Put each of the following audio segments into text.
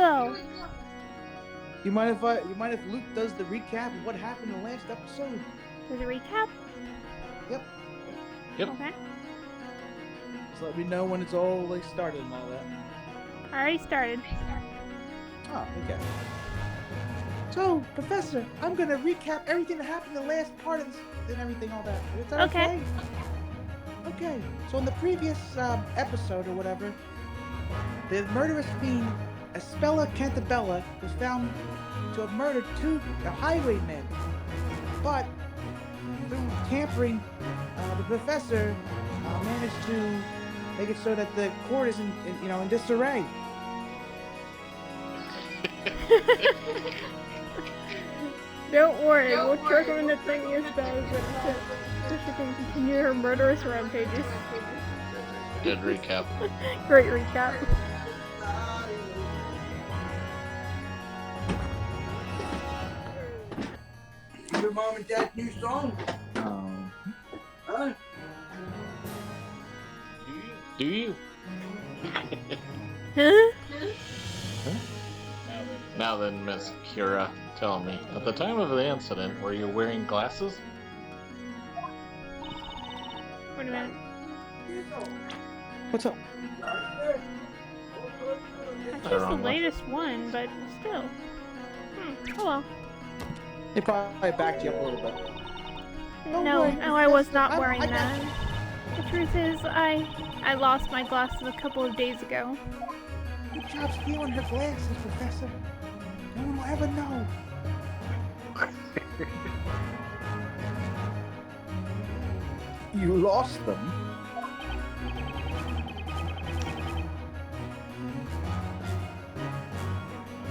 go. You mind if Luke does the recap of what happened in the last episode? There's a recap? Yep. Okay. Just let me know when it's all like started and all that. I already started. Oh, okay. So, Professor, I'm gonna recap everything that happened in the last part of this and everything, all that. Is that okay? Okay. So in the previous episode or whatever, the murderous fiend Espella Cantabella was found to have murdered two highwaymen, but through tampering, the professor managed to make it so that the court is in disarray. Don't worry, we'll trick her into thinking it's bad so she can continue her murderous rampages. Good recap. Great recap. Your mom and dad's new song. Huh? Do you? Huh? Now then, Miss Kira, tell me, at the time of the incident, were you wearing glasses? Wait a minute. What's up? That's just the latest one, but still. Oh well. They probably backed you up a little bit. No, I was not wearing that. The truth is, I lost my glasses a couple of days ago. Good job stealing her glasses, Professor. No one will ever know. You lost them?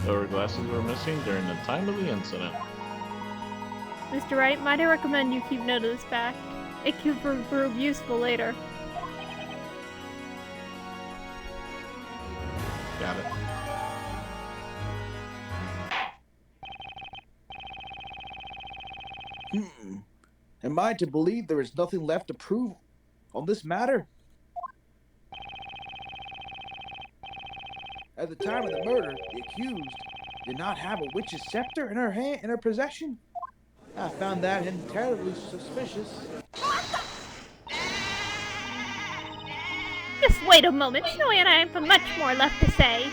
Your glasses were missing during the time of the incident. Mr. Wright, might I recommend you keep note of this fact? It could prove useful later. Got it. Am I to believe there is nothing left to prove on this matter? At the time of the murder, the accused did not have a witch's scepter in her possession. I found that entirely suspicious. Just wait a moment, Snowy and I have much more left to say.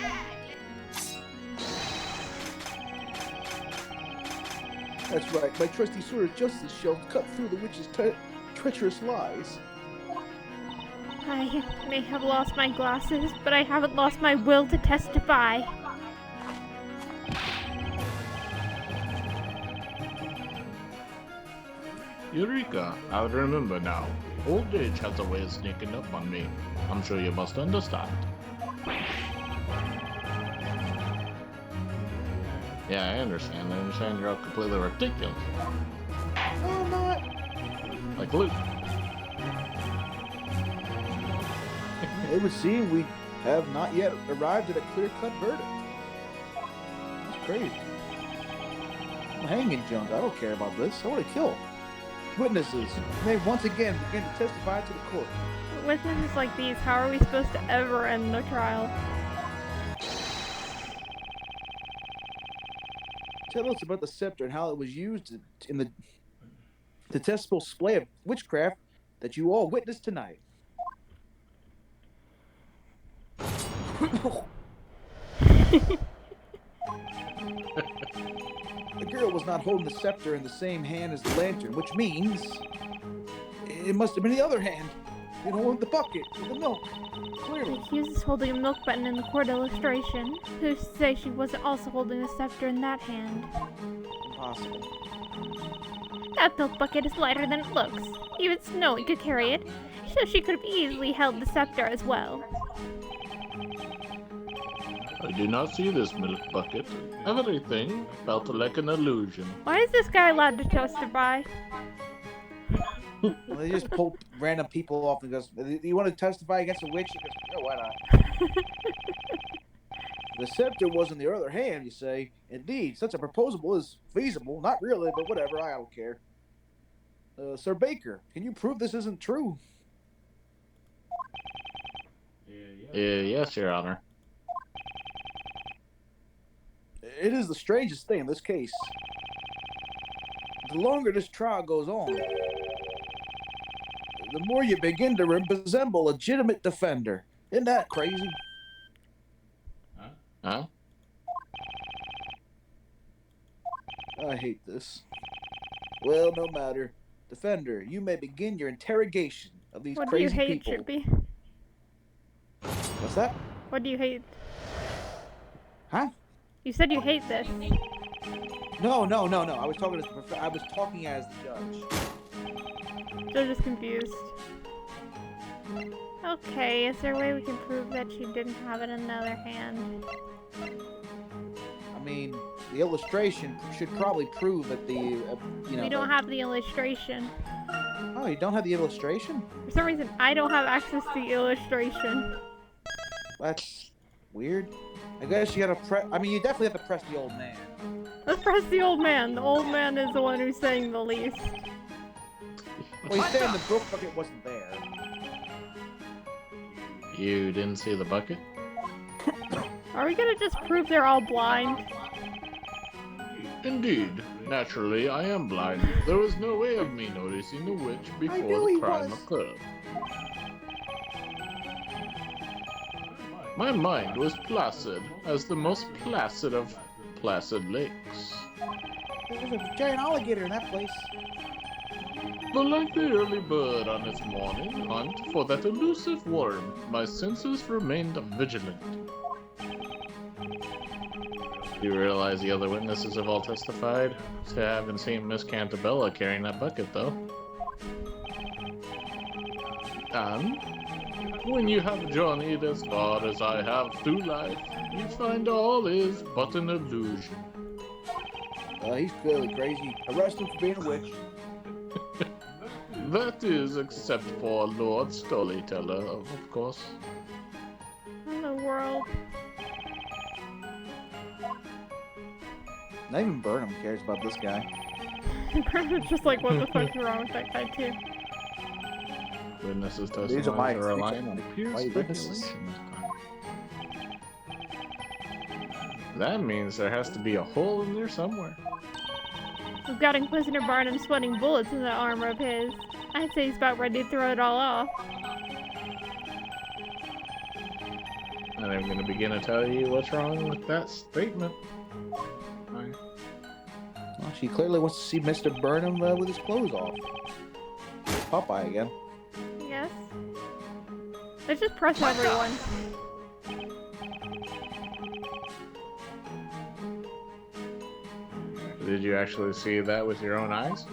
That's right, my trusty sword of justice shall cut through the witch's treacherous lies. I may have lost my glasses, but I haven't lost my will to testify. Eureka, I would remember now. Old age has a way of sneaking up on me. I'm sure you must understand. Yeah, I understand. I understand you're all completely ridiculous. No, I'm not. Like Luke. It would seem we have not yet arrived at a clear-cut verdict. That's crazy. I'm hanging Jones. I don't care about this. I want to kill. Witnesses may once again begin to testify to the court. Witnesses like these, how are we supposed to ever end the trial? Tell us about the scepter and how it was used in the detestable display of witchcraft that you all witnessed tonight. The girl was not holding the scepter in the same hand as the lantern, which means it must have been the other hand. You know, with the bucket, with the milk. Clearly. The accused is holding a milk button in the court illustration. Who's to say she wasn't also holding the scepter in that hand? Impossible. That milk bucket is lighter than it looks. Even Snowy could carry it, so she could have easily held the scepter as well. I do not see this milk bucket. Everything felt like an illusion. Why is this guy allowed to testify? Well, they just pull random people off and goes, "You want to testify against a witch?" He goes, "Oh, why not?" The scepter was in the other hand, you say. Indeed, such a proposal is feasible. Not really, but whatever, I don't care. Sir Baker, can you prove this isn't true? Yes, Your Honor. It is the strangest thing in this case. The longer this trial goes on, the more you begin to resemble a legitimate defender. Isn't that crazy? Huh? I hate this. Well, no matter. Defender, you may begin your interrogation of these What do you crazy hate, people. Chippy? What's that? What do you hate? Huh? You said you hate this. No. I was talking as the judge. They're just confused. Okay, is there a way we can prove that she didn't have it in the other hand? I mean, the illustration should probably prove that the, We don't have the illustration. Oh, you don't have the illustration? For some reason, I don't have access to the illustration. That's weird. I guess you gotta press. I mean, you definitely have to press the old man. Let's press the old man. The old man is the one who's saying the least. Well, he's saying the broke bucket wasn't there. You didn't see the bucket? Are we gonna just prove they're all blind? Indeed. Naturally, I am blind. There was no way of me noticing the witch before the crime occurred. My mind was placid, as the most placid of placid lakes. There's a giant alligator in that place. But like the early bird on its morning hunt for that elusive worm, my senses remained vigilant. Do you realize the other witnesses have all testified to having seen Miss Cantabella carrying that bucket, though? And when you have journeyed as far as I have through life, you find all is but an illusion. He's clearly crazy. Arrest him for being a witch. That is, except for Lord Storyteller, of course. In the world. Not even Burnham cares about this guy. It's just like, what the fuck is wrong with that guy, too? Witnesses These are my testifying are relying on pure my witnesses. speculation. That means there has to be a hole in there somewhere. We've got Inquisitor Barnum sweating bullets in that armor of his. I'd say he's about ready to throw it all off. And I'm going to begin to tell you what's wrong with that statement. Well, she clearly wants to see Mr. Burnham with his clothes off. Popeye again. Yes. Let's just press everyone. Did you actually see that with your own eyes?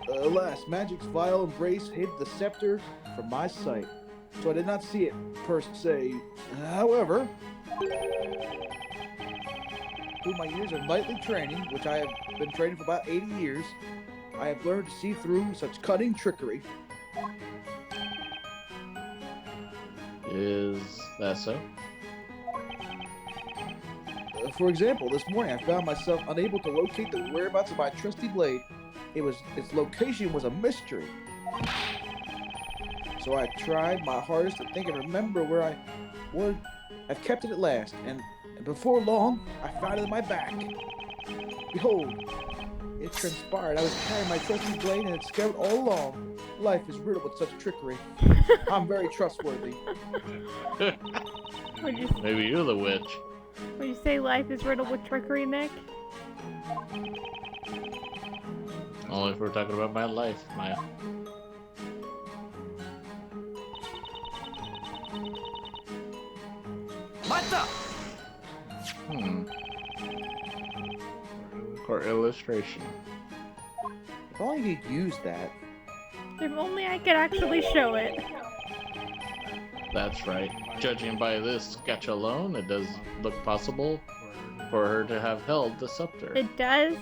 Alas, Magic's vile embrace hid the scepter from my sight, so I did not see it per se. However, through my years of knightly training, which I have been training for about 80 years, I have learned to see through such cunning trickery. Is that so? For example, this morning I found myself unable to locate the whereabouts of my trusty blade. Its location was a mystery. So I tried my hardest to think and remember where I would have kept it at last, and before long, I found it in my back. Behold, it transpired. I was carrying my trusty blade and had discovered all along. Life is riddled with such trickery. I'm very trustworthy. Maybe you're the witch. Would you say life is riddled with trickery, Nick? Only if we're talking about my life, Maya. For illustration. If only you'd use that. If only I could actually show it. That's right. Judging by this sketch alone, it does look possible for her to have held the scepter. It does?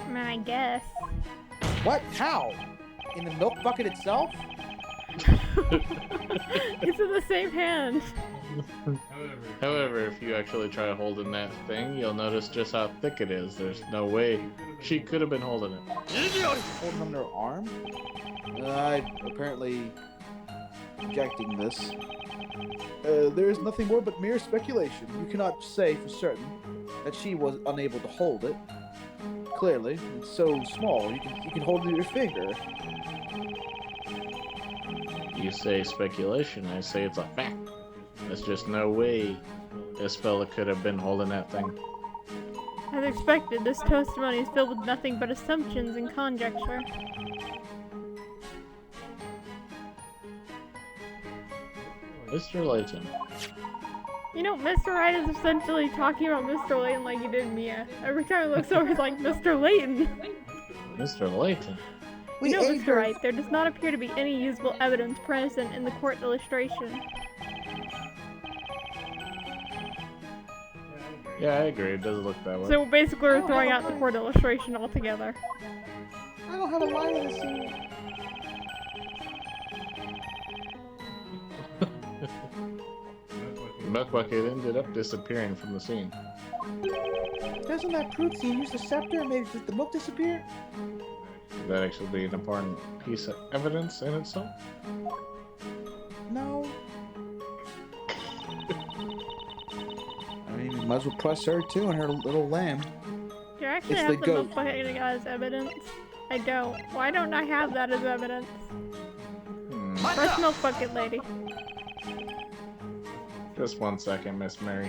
I mean, I guess. What? How? In the milk bucket itself? It's in the same hand. However, if you actually try holding that thing, you'll notice just how thick it is. There's no way she could have been holding it. Holding on her arm? I apparently rejecting this. There is nothing more but mere speculation. You cannot say for certain that she was unable to hold it. Clearly, it's so small, you can hold it in your finger. You say speculation, I say it's a fact. There's just no way this fella could have been holding that thing. As expected, this testimony is filled with nothing but assumptions and conjecture. Mr. Layton. You know, Mr. Wright is essentially talking about Mr. Layton like he did Mia. Every time he looks over, he's like, Mr. Layton! Mr. Layton? You know, Mr. Wright, there does not appear to be any usable evidence present in the court illustration. Yeah, I agree. It does look that way. So basically we're throwing out the court illustration altogether. I don't have a line in the scene. The milk bucket ended up disappearing from the scene. Doesn't that prove he used the scepter and made the milk disappear? Would that actually be an important piece of evidence in itself? No. I mean, you might as well press her too and her little lamb. Do you actually It's have the the milk bucket as evidence? I don't. Why don't I have that as evidence? First milk bucket lady. Just 1 second, Miss Mary.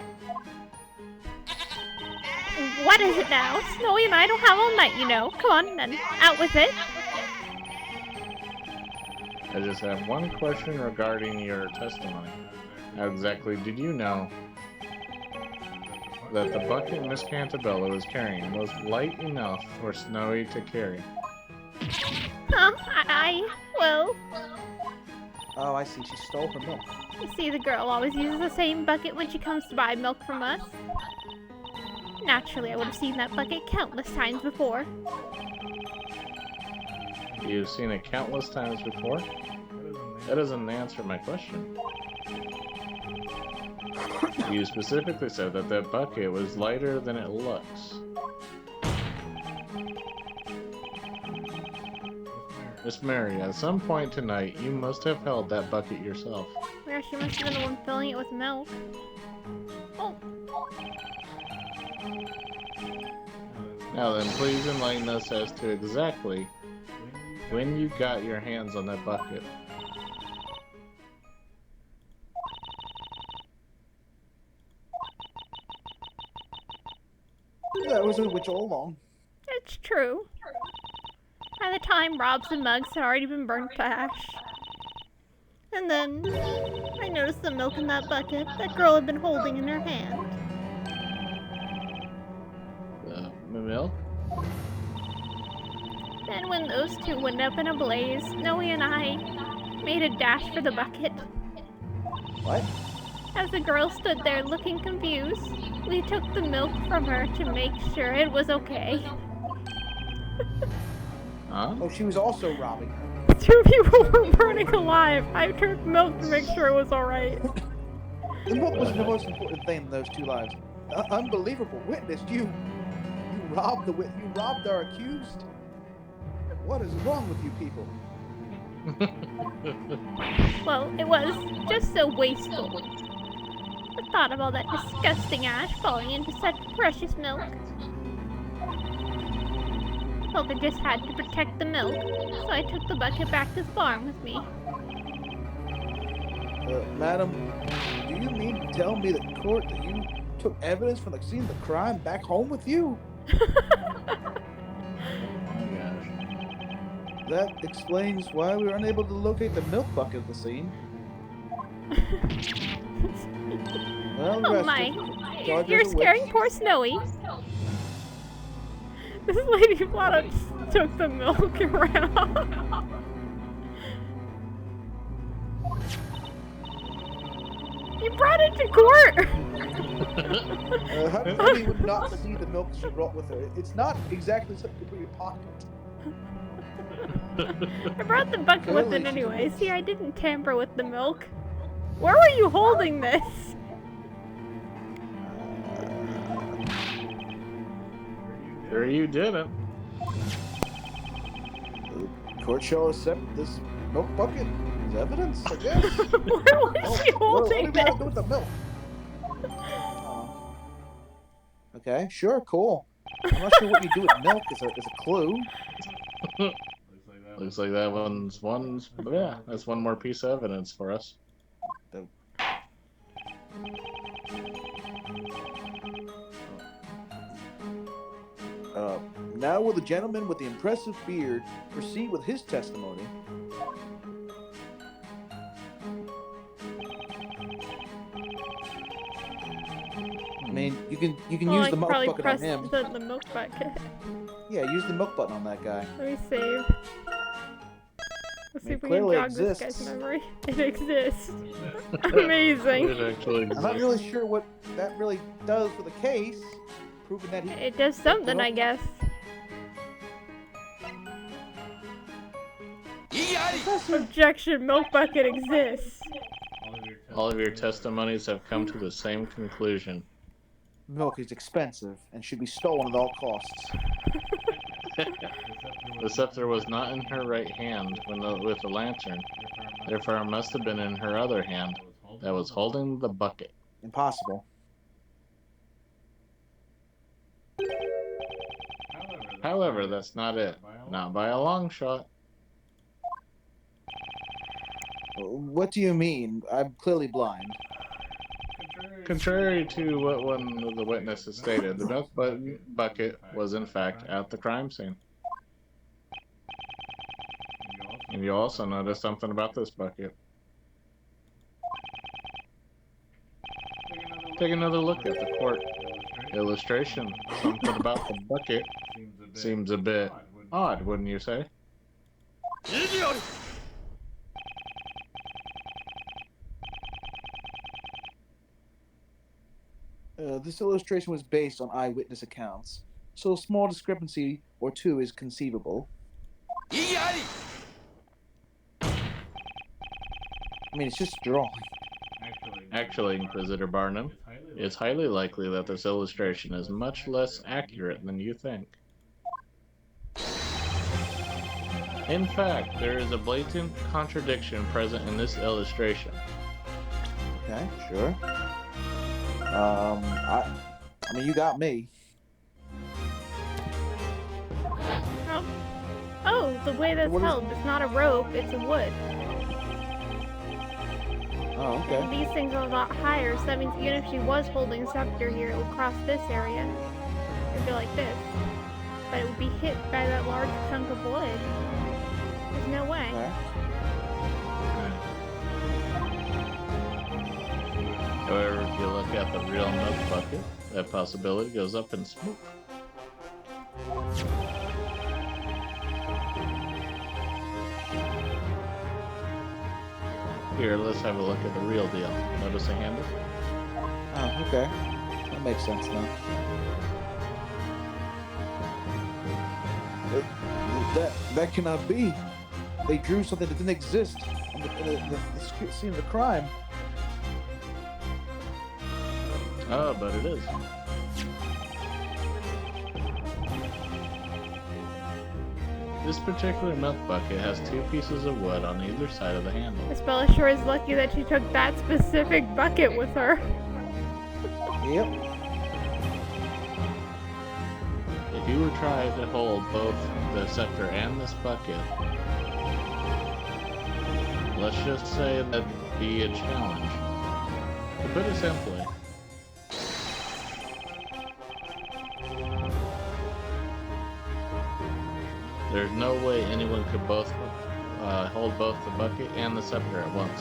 What is it now? Snowy and I don't have all night, you know. Come on, then. Out with it. I just have one question regarding your testimony. How exactly did you know that the bucket Miss Cantabella was carrying was light enough for Snowy to carry? Huh? Well, Oh, I see. She stole her milk. you see, the girl always uses the same bucket when she comes to buy milk from us. Naturally, I would have seen that bucket countless times before. You've seen it countless times before? That doesn't answer my question. You specifically said that that bucket was lighter than it looks. Miss Mary, at some point tonight, you must have held that bucket yourself. Where she must have been the one filling it with milk. Oh, Now then, please enlighten us as to exactly when you got your hands on that bucket. That was a witch all along. it's true. By the time Rob's and mugs had already been burnt to ash. And then, I noticed the milk in that bucket that girl had been holding in her hand. The milk? Then when those two went up in a blaze, Snowy and I made a dash for the bucket. What? As the girl stood there looking confused, we took the milk from her to make sure it was okay. Huh? Oh, she was also robbing. Two people were burning alive. I took milk to make sure it was alright. The milk was the most important thing in those two lives. Unbelievable witness. You robbed you robbed our accused. What is wrong with you people? Well, it was just so wasteful. The thought of all that disgusting ash falling into such precious milk. Felt I just had to protect the milk, so I took the bucket back to the farm with me. Madam, do you mean to tell me that court that you took evidence from the scene of the crime back home with you? That explains why we were unable to locate the milk bucket at the scene. Well, Oh rest my. of the You're charges are scaring witch. poor Snowy. This lady flat out just took the milk and ran off. You brought it to court! How do you know he would not see the milk she brought with her? It's not exactly something to put in your pocket. I brought the bucket with it anyway. See, I didn't tamper with the milk. Where were you holding this? Or you didn't. The court shall accept this milk bucket. As evidence, I guess. Where was she What do holding we gotta do this? with the milk? Okay, sure, cool. I'm not sure what you do with milk as a clue. Looks like that one's yeah, that's one more piece of evidence for us. The- Now will the gentleman with the impressive beard proceed with his testimony? I mean, you can Well, use I the could milk probably bucket press on him. the milk bucket. Yeah, use the milk button on that guy. Let me save. Let's see It if we can clearly jog this exists. guy's memory. It exists. Amazing. It actually I'm not really sure what that really does for the case, proving that he. It does something, I guess. Objection, milk bucket exists. all of your testimonies have come to the same conclusion. Milk is expensive and should be stolen at all costs. The scepter was not in her right hand with the lantern, therefore it must have been in her other hand that was holding the bucket. Impossible. However, that's not it. Not by a long shot. What do you mean? I'm clearly blind. Contrary to what one of the witnesses stated, the milk bucket was in fact at the crime scene. And you also noticed something about this bucket. Take another look at the court illustration. Something about the bucket seems a bit odd, wouldn't you say? This illustration was based on eyewitness accounts, so a small discrepancy or two is conceivable. I mean, it's just a drawing. Actually, Inquisitor Barnum, it's highly likely that this illustration is much less accurate than you think. In fact, there is a blatant contradiction present in this illustration. Okay, sure. I mean, you got me. Oh, the way that's What is- held. It's not a rope, it's a wood. Oh, And okay. these things are a lot higher, so that means even if she was holding a scepter here, it would cross this area. It would be like this. But it would be hit by that large chunk of wood. There's no way. Okay. However, if you look at the real milk bucket, that possibility goes up in smoke. Here, let's have a look at the real deal. Notice the handle? Oh, okay. That makes sense now. That cannot be. They drew something that didn't exist in the scene of the crime. Oh, but it is. This particular milk bucket has two pieces of wood on either side of the handle. Miss Bella sure is lucky that she took that specific bucket with her. Yep. If you were trying to hold both the scepter and this bucket, let's just say that'd be a challenge. To put it simply, there's no way anyone could both hold both the bucket and the scepter at once.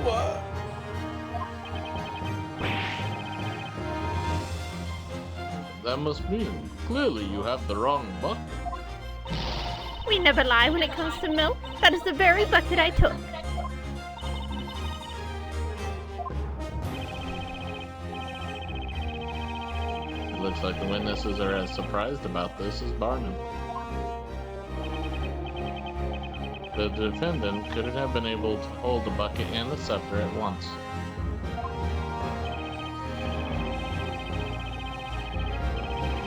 What? That must mean, clearly you have the wrong bucket. We never lie when it comes to milk. That is the very bucket I took. It looks like the witnesses are as surprised about this as Barnum. The defendant couldn't have been able to hold the bucket and the scepter at once.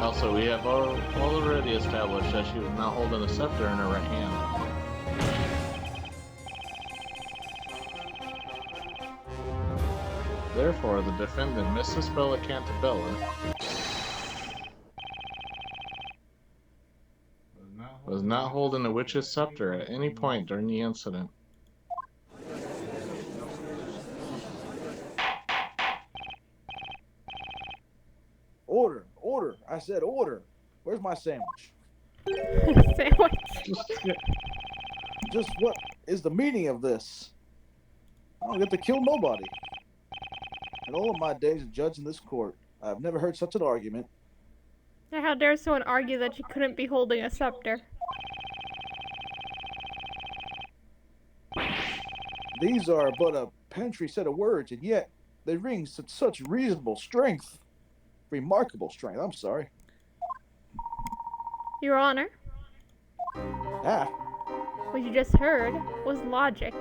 Also, we have already established that she was not holding a scepter in her right hand. Therefore, the defendant, Mrs. Bella Cantabella, was not holding the witch's scepter at any point during the incident. Order, order. I said order. Where's my sandwich? Sandwich. Just what is the meaning of this? I don't get to kill nobody. In all of my days of judging this court, I've never heard such an argument. How dare someone argue that she couldn't be holding a scepter? These are but a paltry set of words, and yet they ring such reasonable strength. Remarkable strength, I'm sorry. Your Honor, Ah, what you just heard was logic.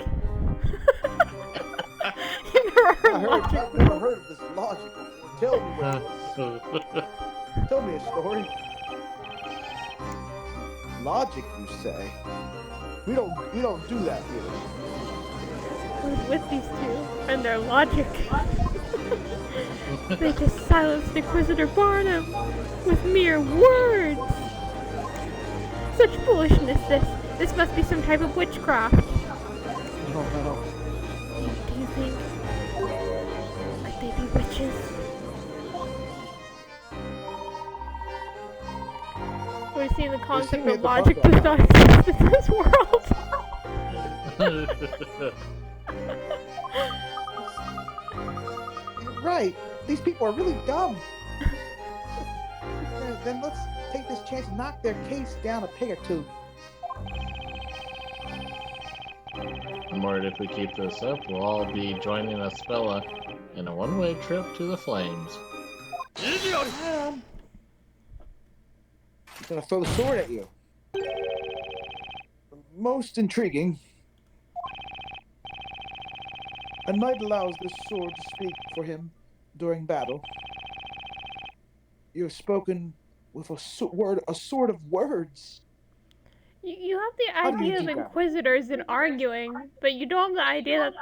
You never heard logic. I've never heard of this logic before. Tell me what it is. Tell me a story. Logic, you say? We don't do that here. With these two and their logic. They just silenced Inquisitor Barnum with mere words. Such foolishness, this must be some type of witchcraft. No. Do you think? Could they be witches? We're seeing the concept of logic does not exist in this world. Right. These people are really dumb. Then let's take this chance and knock their case down a peg or two. I'm worried if we keep this up, we'll all be joining Aspella in a one-way trip to the flames. I'm gonna throw the sword at you. Most intriguing. A knight allows this sword to speak for him during battle. You have spoken with a sword of words. You have the How do you idea of do that? inquisitors and arguing, but you don't have the idea that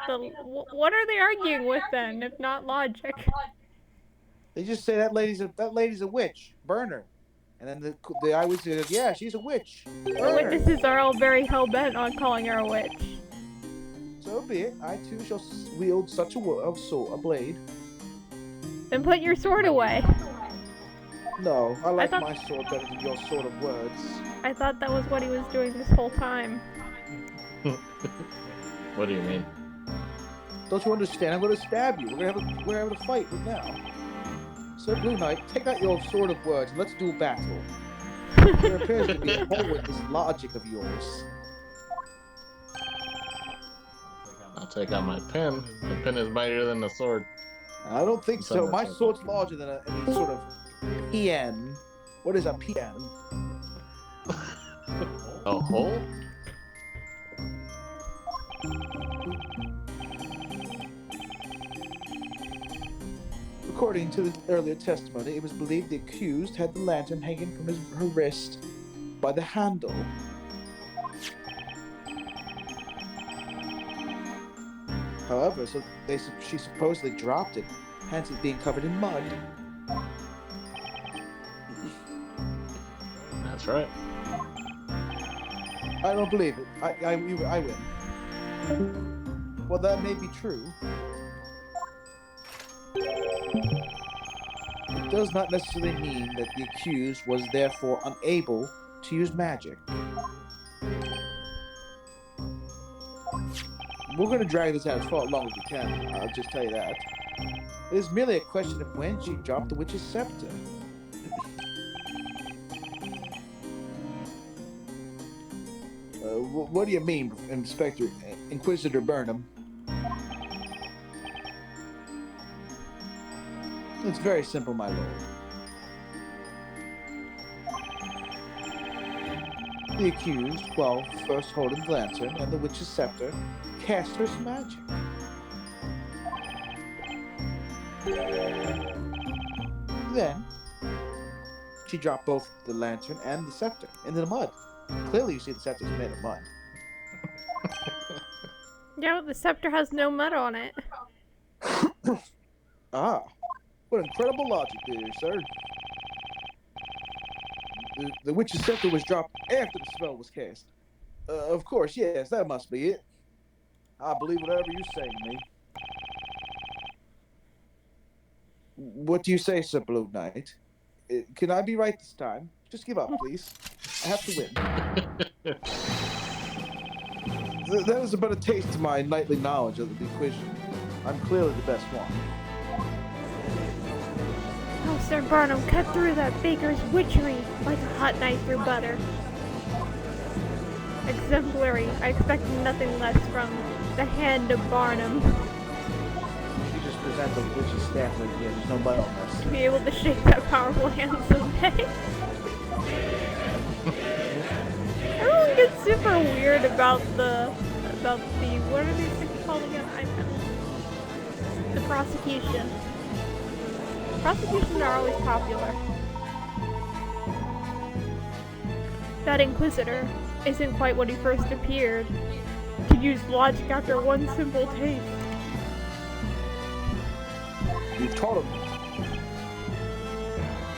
what are they arguing with then, if not logic? They just say that lady's a witch. Burn her. And then the eyewitness says, yeah, she's a witch. The Burn her. witnesses are all very hell-bent on calling her a witch. So be it. I too shall wield such a blade. Then put your sword away. No, I like thought- my sword better than your sword of words. I thought that was what he was doing this whole time. What do you mean? Don't you understand? I'm going to stab you. We're having a fight right now. Sir Blue Knight, take out your sword of words and let's do battle. There appears to be a hole in this logic of yours. I'll take out my pen. The pen is mightier than the sword. I don't think so. My Somewhat. sword's larger than any sort of PN. What is a PN? A hole? According to the earlier testimony, it was believed the accused had the lantern hanging from her wrist by the handle. However, she supposedly dropped it, hence it being covered in mud. That's right. I don't believe it. I win. Well, that may be true. It does not necessarily mean that the accused was therefore unable to use magic. We're going to drag this out as far along as we can. I'll just tell you that. It is merely a question of when she dropped the witch's scepter. What do you mean, Inquisitor Burnham? It's very simple, my lord. The accused, while first holding the lantern and the witch's scepter, cast her magic. Then, She dropped both the lantern and the scepter into the mud. Clearly, you see the scepter's made of mud. Yeah, the scepter has no mud on it. Ah, what incredible logic there, sir. The witch's scepter was dropped after the spell was cast. Of course, yes, that must be it. I believe whatever you say to me. What do you say, Sir Blue Knight? Can I be right this time? Just give up, please. I have to win. That is but a taste of my knightly knowledge of the equation. I'm clearly the best one. Oh, Sir Barnum cut through that baker's witchery like a hot knife through butter. Exemplary. I expect nothing less from the hand of Barnum. You just present the witch's staff like, yeah, there's no butt on this. To be able to shake that powerful hand someday. Everyone gets super weird about the what are these things called again? The prosecution. Prosecutions are always popular. That Inquisitor isn't quite what he first appeared. Could use logic after one simple taste. You've taught him.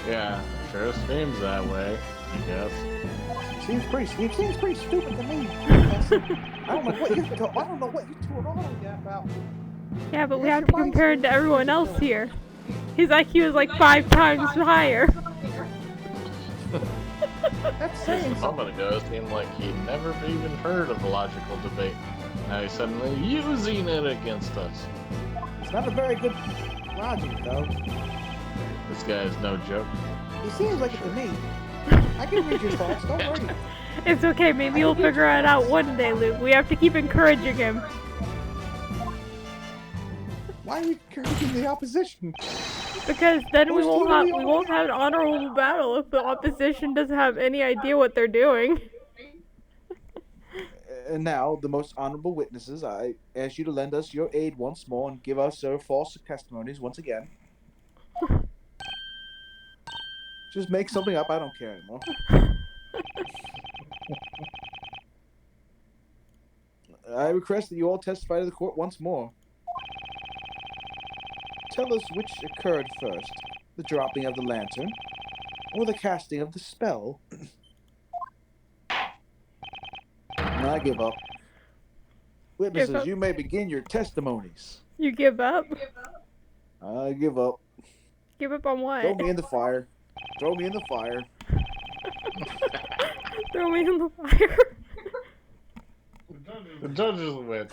Yeah, sure seems that way, I guess. Seems pretty stupid to me. I don't know what you two are all about. Yeah, but we have to compare it to everyone else here. His IQ is like 5 times higher. That's saying A moment ago, it seemed like he'd never even heard of logical debate. Now he's suddenly using it against us. It's not a very good logic, though. This guy is no joke. He seems like it to me. I can read your thoughts, don't worry. It's okay, maybe he'll figure it out one day, Luke. We have to keep encouraging him. Why are you encouraging the opposition? Because then we won't have an honorable battle if the opposition doesn't have any idea what they're doing. And now, the most honorable witnesses, I ask you to lend us your aid once more and give us our false testimonies once again. Just make something up, I don't care anymore. I request that you all testify to the court once more. Tell us which occurred first, the dropping of the lantern, or the casting of the spell. I give up. Witnesses, you may begin your testimonies. You give up? I give up. Give up on what? Throw me in the fire. Throw me in the fire. Throw me in the fire. The judges win.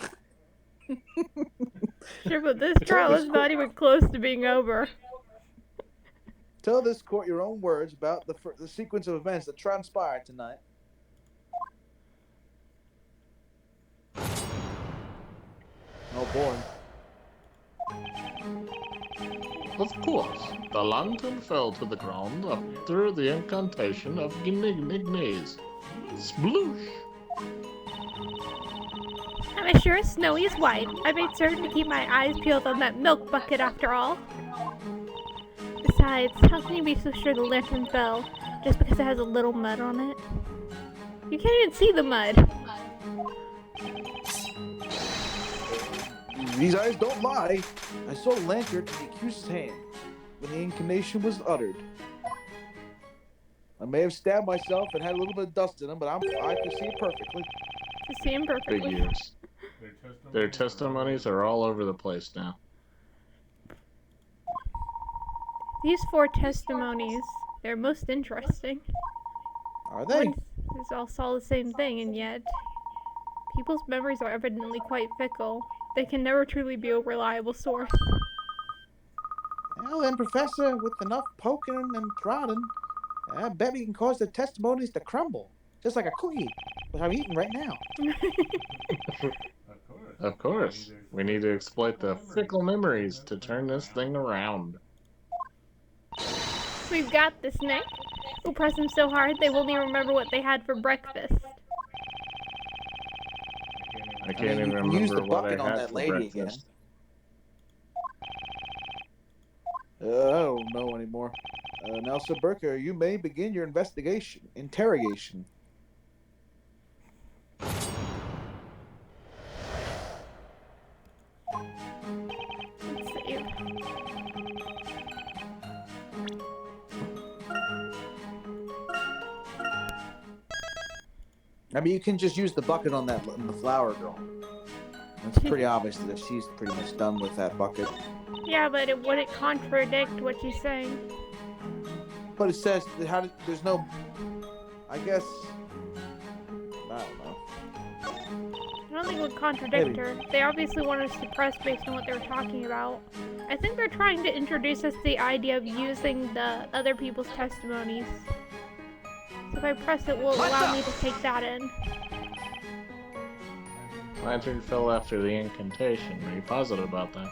Sure, but this trial is not even close to being over. Tell this court your own words about the sequence of events that transpired tonight. Oh boy. Of course, the lantern fell to the ground after the incantation of Gnigniz. Sploosh! I'm as sure as Snowy is white. I made certain to keep my eyes peeled on that milk bucket after all. Besides, how can you be so sure the lantern fell just because it has a little mud on it? You can't even see the mud. These eyes don't lie. I saw the lantern in the accused's hand when the incantation was uttered. I may have stabbed myself and had a little bit of dust in them, but I can see it perfectly. To see him perfectly. Figures. Their testimonies are all over the place now. These 4 testimonies, they're most interesting. Are they? They all saw the same thing, and yet people's memories are evidently quite fickle. They can never truly be a reliable source. Well then, Professor, with enough poking and prodding, I bet we can cause the testimonies to crumble. Just like a cookie, which I'm eating right now. Of course. We need to exploit the fickle memories to turn this thing around. We've got this, Nick. We'll press them so hard they won't even remember what they had for breakfast. I can't even use the remember what I bucket on had that for lady breakfast. again. I don't know anymore. Nelson Burker, you may begin your interrogation. Let's see. I mean, you can just use the bucket on the flower girl. It's pretty obvious that she's pretty much done with that bucket. Yeah, but it wouldn't contradict what she's saying. But it says there's no. I guess. I don't know. I don't think it would contradict her. They obviously want us to press based on what they were talking about. I think they're trying to introduce us to the idea of using the other people's testimonies. So if I press it, will allow me to take that in. Lantern fell after the incantation. Are you positive about that?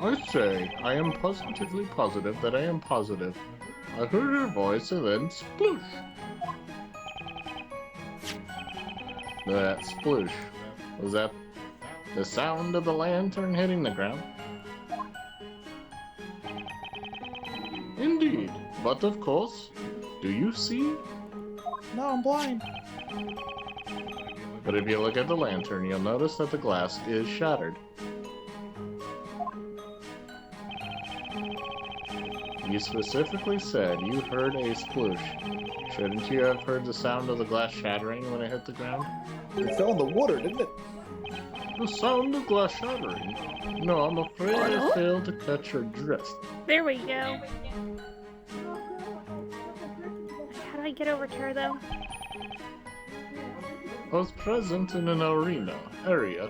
I say, I am positively positive that I am positive. I heard her voice and then sploosh. That sploosh. Was that the sound of the lantern hitting the ground? Indeed. But of course, do you see? No, I'm blind. But if you look at the lantern, you'll notice that the glass is shattered. You specifically said you heard a sploosh. Shouldn't you have heard the sound of the glass shattering when it hit the ground? It fell in the water, didn't it? The sound of glass shattering? No, I'm afraid I failed to catch your drift. There we go. How do I get over to her, though? I was present in an area,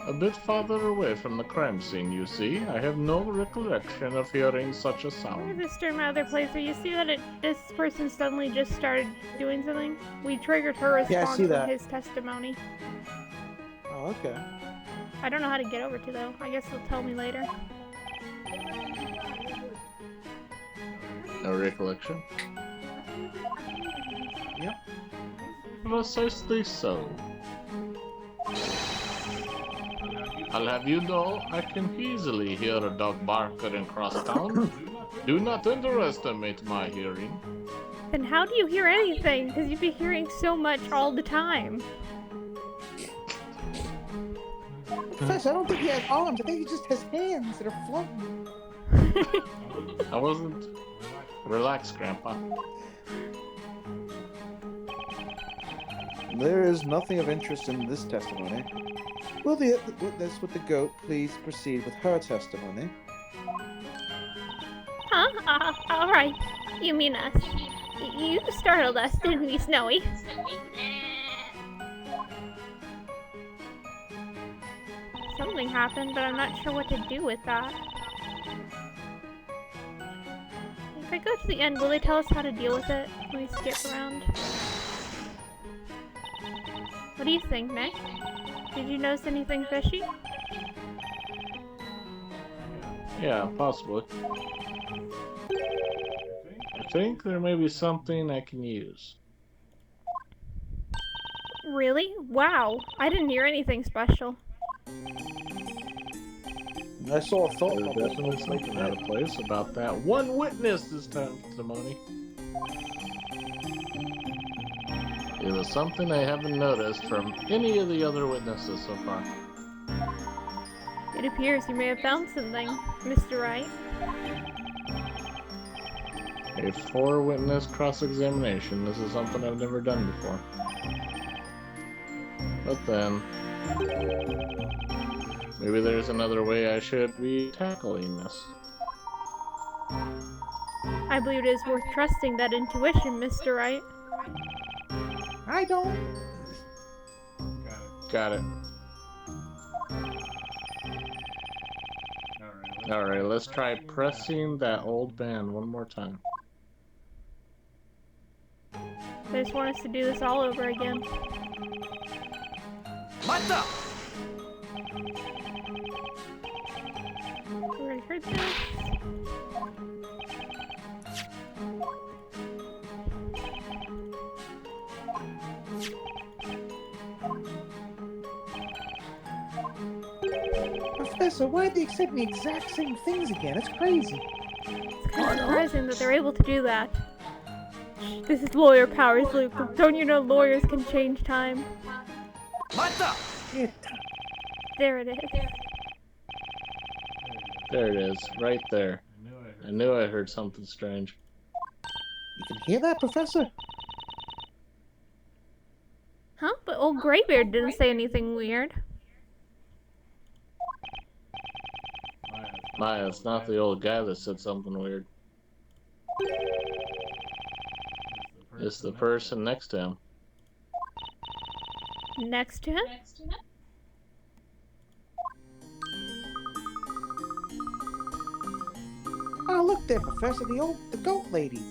a bit farther away from the crime scene, you see. I have no recollection of hearing such a I sound. just turned my other place. So you see that this person suddenly just started doing something? We triggered her response from his testimony. Oh, okay. I don't know how to get over to, though. I guess they'll tell me later. No recollection? Yep. Precisely so. I'll have you know, I can easily hear a dog barking across town. Do not underestimate my hearing. Then how do you hear anything? Because you'd be hearing so much all the time. Professor, I don't think he has arms. I think he just has hands that are floating. I wasn't... Relax, Grandpa. There is nothing of interest in this testimony. Will the witness with the goat please proceed with her testimony? Huh? Alright. You mean us. You startled us, didn't you, Snowy? Something happened, but I'm not sure what to do with that. If I go to the end, will they tell us how to deal with it? Let me skip around. What do you think, Nick? Did you notice anything fishy? Yeah, possibly. I think there may be something I can use. Really? Wow. I didn't hear anything special. I saw a thought There's bubble. definitely something out of place about that one witness's testimony. It was something I haven't noticed from any of the other witnesses so far. It appears you may have found something, Mr. Wright. A 4-witness cross-examination. This is something I've never done before. But then... maybe there's another way I should be tackling this. I believe it is worth trusting that intuition, Mr. Wright. I don't. Got it. Alright, let's try pressing that old band one more time. They just want us to do this all over again. What the? We already heard this. Professor, why are they accepting the exact same things again? It's crazy. It's kind of surprising that they're able to do that. This is lawyer powers, Luke. Don't you know lawyers can change time? Shit. There it is. There it is, right there. I knew I heard something strange. You can hear that, Professor? Huh? But old Graybeard didn't say anything weird. Maya, it's not the old guy that said something weird. It's the person next to him. Next to him? Oh, look there, Professor, the goat lady.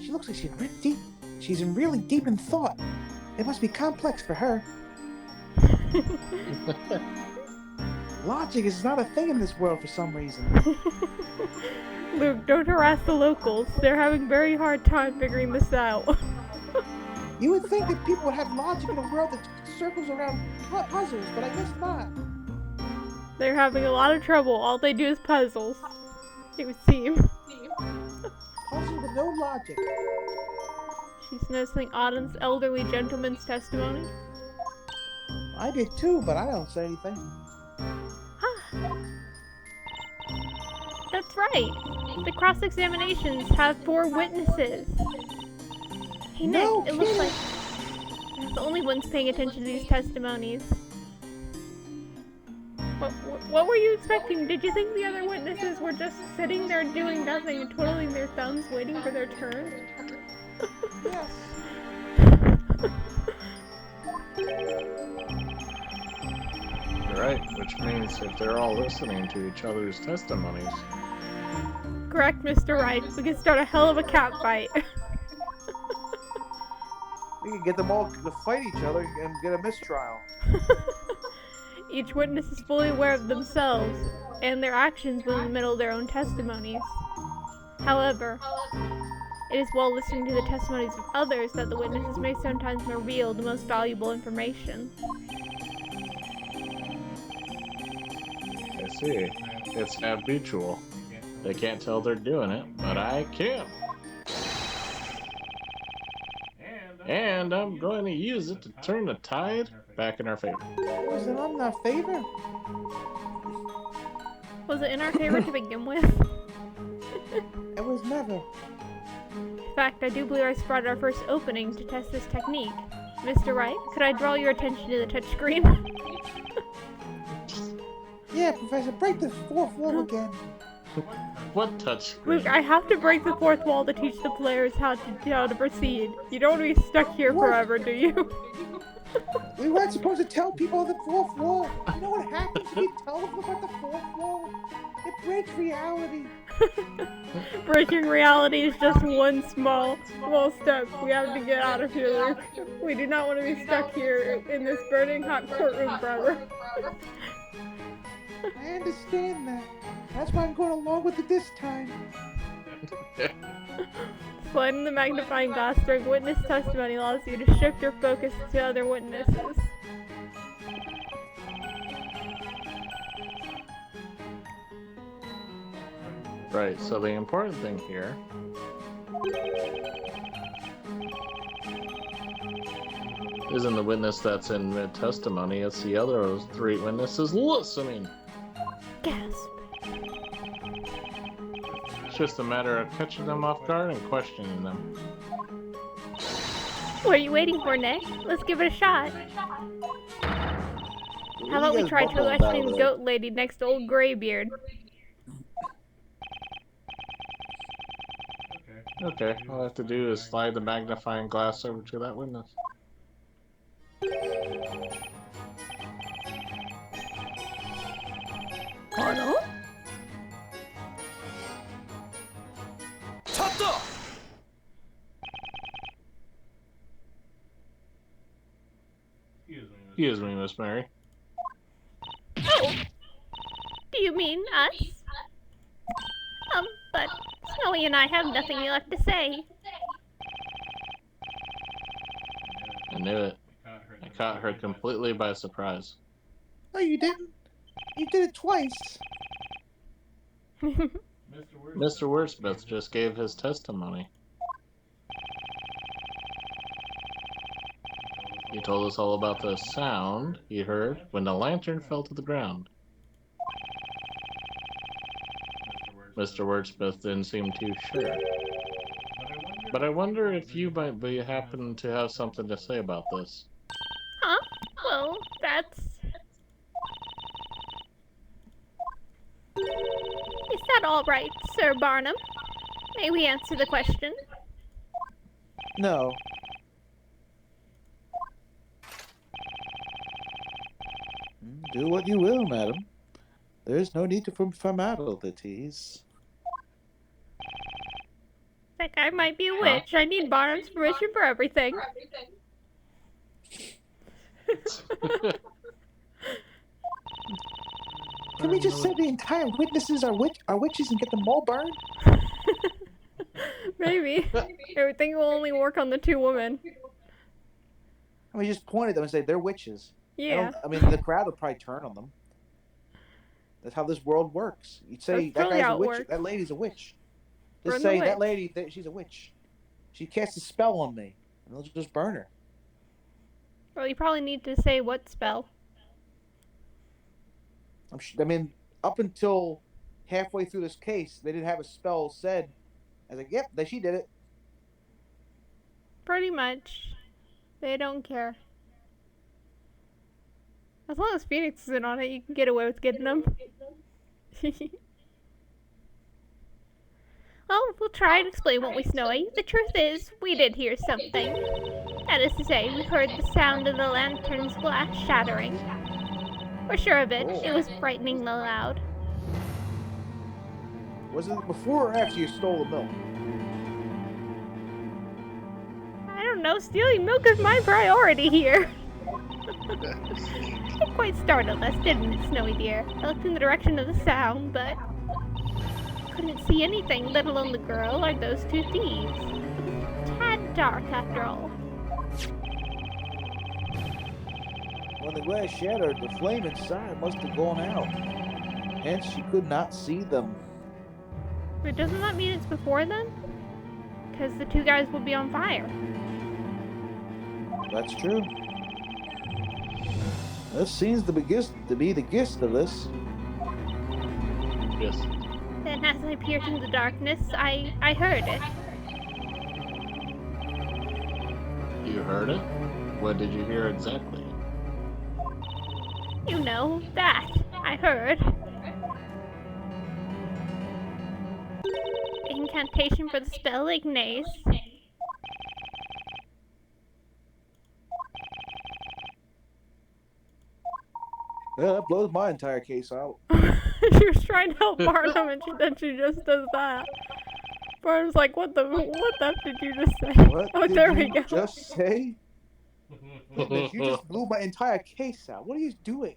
She looks like she's in really deep in thought. It must be complex for her. Logic is not a thing in this world for some reason. Luke, don't harass the locals. They're having a very hard time figuring this out. You would think that people would have logic in a world that circles around puzzles, but I guess not. They're having a lot of trouble. All they do is puzzles. It would seem. Puzzles with no logic. She's noticing Autumn's elderly gentleman's testimony. I did too, but I don't say anything. That's right. The cross-examinations have 4 witnesses. Hey Nick, No it looks kidding. like we're the only ones paying attention to these testimonies. What were you expecting? Did you think the other witnesses were just sitting there doing nothing and twiddling their thumbs waiting for their turn? Yes. Right, which means if they're all listening to each other's testimonies. Correct, Mr. Wright. We could start a hell of a cat fight. We can get them all to fight each other and get a mistrial. Each witness is fully aware of themselves and their actions within the middle of their own testimonies. However, it is while listening to the testimonies of others that the witnesses may sometimes reveal the most valuable information. I see. It's habitual. They can't tell they're doing it, but I can. And I'm going to use it to turn the tide back in our favor. Was it on our favor? Was it in our favor to begin with? It was never. In fact, I do believe I spotted our first opening to test this technique. Mr. Wright, could I draw your attention to the touchscreen? Yeah, Professor, break the 4th wall again. What touch? Luke, I have to break the 4th wall to teach the players how to proceed. You don't want to be stuck here What? forever, do you? We weren't supposed to tell people the 4th wall. You know what happens if you tell them about the 4th wall? It breaks reality. Breaking reality is just one small step. We have to get out of here, Luke. We do not want to be stuck here in this burning hot courtroom forever. I understand that. That's why I'm going along with it this time. Sliding the magnifying glass during witness testimony allows you to shift your focus to other witnesses. Right, so the important thing here isn't the witness that's in mid-testimony, it's the other 3 witnesses listening. Gasp. It's just a matter of catching them off guard and questioning them. What are you waiting for, Nick? Let's give it a shot. How about we try questioning the goat lady next to old Graybeard? Okay, all I have to do is slide the magnifying glass over to that witness. Hello? Excuse me, Miss Mary. Oh! Do you mean us? But Snowy and I have nothing left to say. I knew it. I caught her completely by surprise. No, you didn't. You did it twice. Mr. Wordsmith just gave his testimony. He told us all about the sound he heard when the lantern fell to the ground. Mr. Wordsmith didn't seem too sure. But I wonder if you might be happen to have something to say about this. Huh? Well, that's... Is that all right, Sir Barnum? May we answer the question? No. Do what you will, madam. There is no need for formalities. That guy might be a witch. I need Barnum's permission for everything. Can we just say the entire witnesses are witches and get them all burned? Maybe. Everything will only work on the two women. I mean, just point at them and say they're witches. Yeah. I mean, the crowd will probably turn on them. That's how this world works. You'd say That's that totally guy's how a it witch. works. That lady's a witch. Burn Just the say that witch. lady, she's a witch. She cast a spell on me, and they'll just burn her. Well, you probably need to say what spell. I mean, up until halfway through this case, they didn't have a spell said. I was like, yep, she did it. Pretty much. They don't care. As long as Phoenix isn't on it, you can get away with getting them. Well, we'll try and explain what we Snowy. The truth is, we did hear something. That is to say, we heard the sound of the lantern's glass shattering. We're sure of it. It was frighteningly loud. Was it before or after you stole the milk? I don't know, stealing milk is my priority here. It quite startled us, didn't it, Snowy dear? I looked in the direction of the sound, but couldn't see anything, let alone the girl or those two thieves. It was a tad dark, after all. When the glass shattered, the flame inside must have gone out. Hence, she could not see them. But doesn't that mean it's before then? Because the two guys would be on fire. That's true. This seems to be the gist of this. Yes. Then as I peered into the darkness, I heard it. You heard it? What did you hear exactly? You know, that. I heard. Incantation for the spell Ignace. Yeah, that blows my entire case out. She was trying to help Barnum and then she just does that. Barnum's like, what the F did you just say? What Oh, did there you we go. just say? Witness, you just blew my entire case out. What are you doing?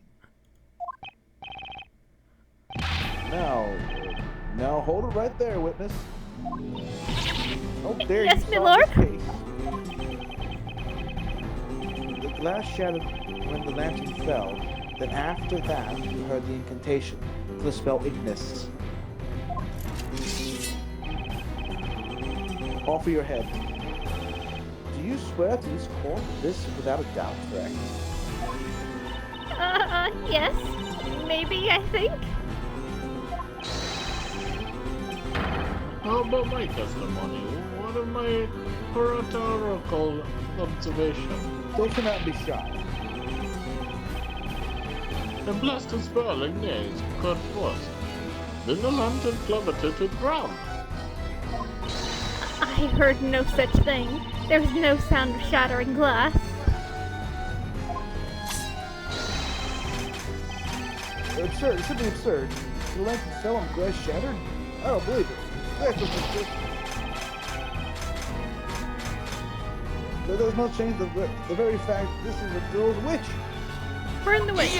Now hold it right there, witness. Oh, there Yes, you my solved lord. the case. The glass shattered when the lantern fell. Then after that, you heard the incantation for the spell Ignis. Offer your head. Do you swear to this court this without a doubt, correct? Yes. Maybe, I think. How about my testimony? What of my oratorical observation? Still cannot be shot. The blasted spell Ignace cut forth. Then the lantern plummeted to the ground. I heard no such thing. There was no sound of shattering glass. Absurd. It's simply absurd. The lantern fell and glass shattered? I don't believe it. That's just absurd. That does not change the very fact that this is a girl's witch. Burn the witch.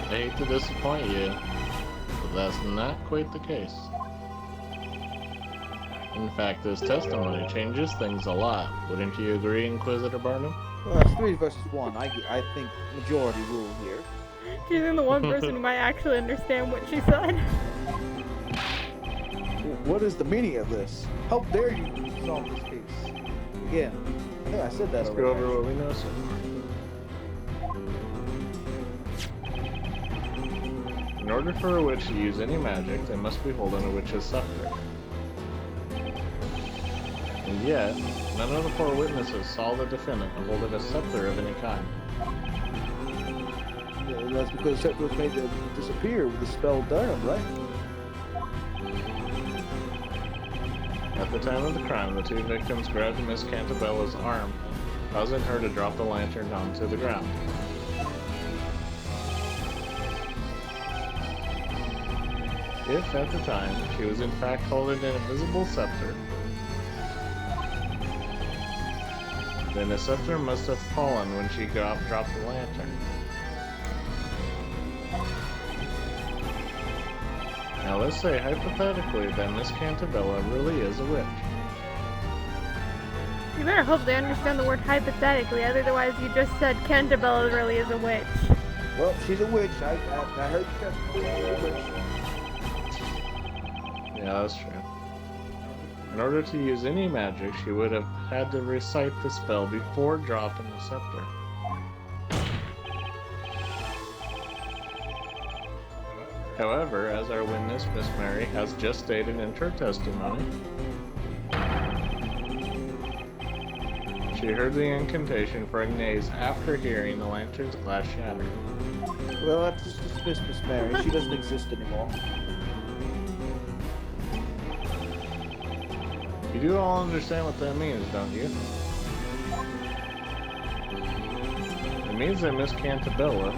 I hate to disappoint you, but that's not quite the case. In fact, this testimony changes things a lot. Wouldn't you agree, Inquisitor Barnum? Well, that's 3 versus 1. I think majority rule here. She's the one person who might actually understand what she said. What is the meaning of this? How dare you solve this case? Again, I think I said that Let's already. go over what we know, sir. In order for a witch to use any magic, they must be holding a witch's scepter. And yet, none of the 4 witnesses saw the defendant hold a scepter of any kind. Yeah, that's because the scepter was made to disappear with the spell Durham, right? At the time of the crime, the 2 victims grabbed Miss Cantabella's arm, causing her to drop the lantern onto the ground. If, at the time, she was in fact holding an invisible scepter, then the scepter must have fallen when she dropped the lantern. Now let's say hypothetically that Miss Cantabella really is a witch. You better hope they understand the word hypothetically, otherwise you just said Cantabella really is a witch. Well, she's a witch. I heard the testimony of a witch. Yeah, that's true. In order to use any magic, she would have had to recite the spell before dropping the scepter. However, as our witness, Miss Mary, has just stated in her testimony, she heard the incantation for Agnes after hearing the lantern's glass shatter. Well, let's just dismiss Miss Mary. She doesn't exist anymore. You do all understand what that means, don't you? It means that Miss Cantabella,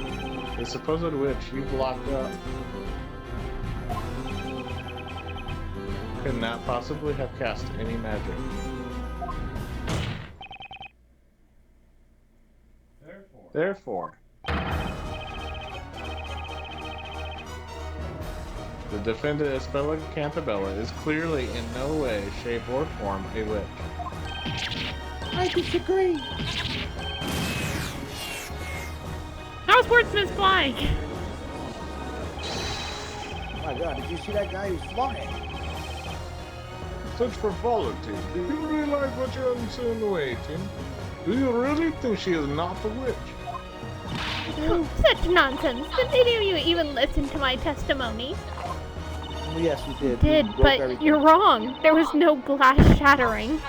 the supposed witch you've locked up, could not possibly have cast any magic. Therefore, the defendant Espella Cantabella is clearly in no way, shape, or form a witch. I disagree. How's Wordsmith flying? Oh my God, did you see that guy who's flying? Such frivolity. Do you realize what you're insinuating? Do you really think she is not the witch? Such nonsense. But did you even listen to my testimony? Well, yes, we did. Did, We broke but everything. you're wrong. There was no glass shattering.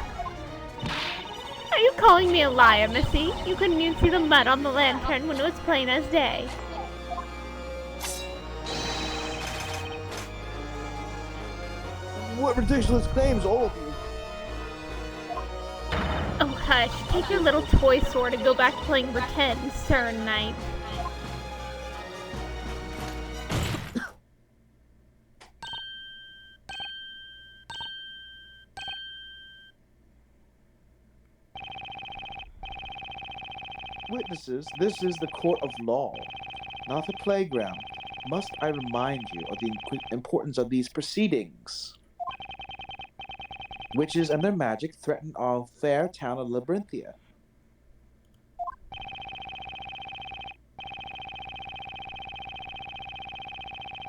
Are you calling me a liar, Missy? You couldn't even see the mud on the lantern when it was plain as day. What ridiculous claims, all of you. Oh, hush. Take your little toy sword and go back playing pretend, Sir Knight. Witnesses, this is the court of law, not the playground. Must I remind you of the importance of these proceedings? Witches and their magic threaten our fair town of Labyrinthia.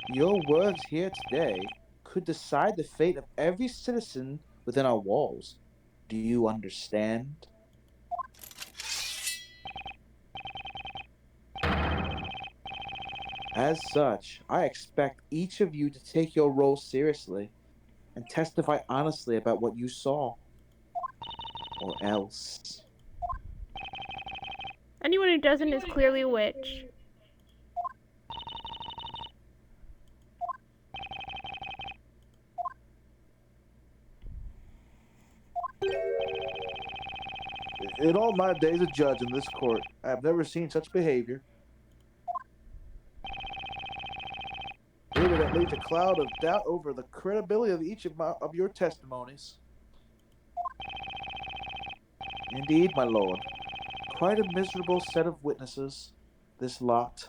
Your words here today could decide the fate of every citizen within our walls. Do you understand? As such, I expect each of you to take your role seriously and testify honestly about what you saw. Or else. Anyone who doesn't is clearly a witch. In all my days as judge in this court, I have never seen such behavior. David, it leaves a cloud of doubt over the credibility of each of your testimonies. Indeed, my lord, quite a miserable set of witnesses, this lot.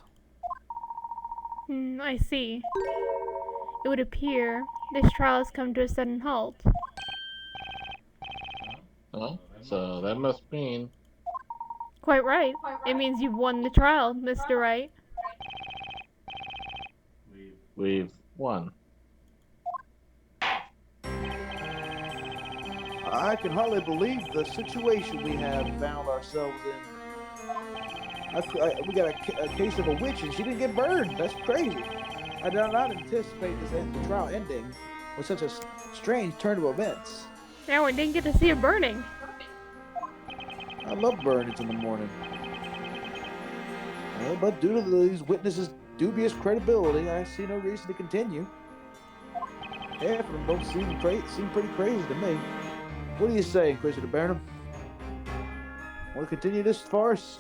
I see. It would appear this trial has come to a sudden halt. Huh? So that must mean... Quite right. It means you've won the trial, Mr. Wright. we've won. I can hardly believe the situation we have found ourselves in. We got a case of a witch and she didn't get burned. That's crazy. I did not anticipate the trial ending with such a strange turn of events. Yeah, we didn't get to see it burning. I love burnings in the morning. But due to these witnesses' dubious credibility, I see no reason to continue. Half of them don't seem pretty crazy to me. What do you say, Christopher Burnham? Want to continue this farce?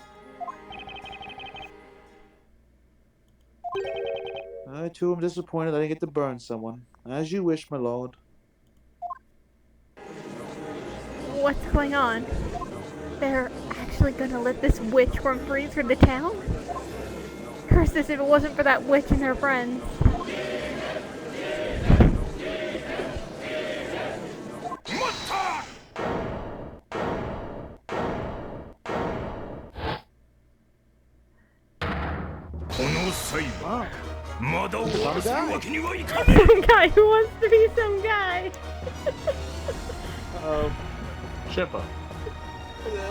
I too am disappointed I didn't get to burn someone. As you wish, my lord. What's going on? They're actually gonna let this witch run free through the town? Curse this if it wasn't for that witch and her friends. Wow. Some guy who wants to be some guy. Shippa.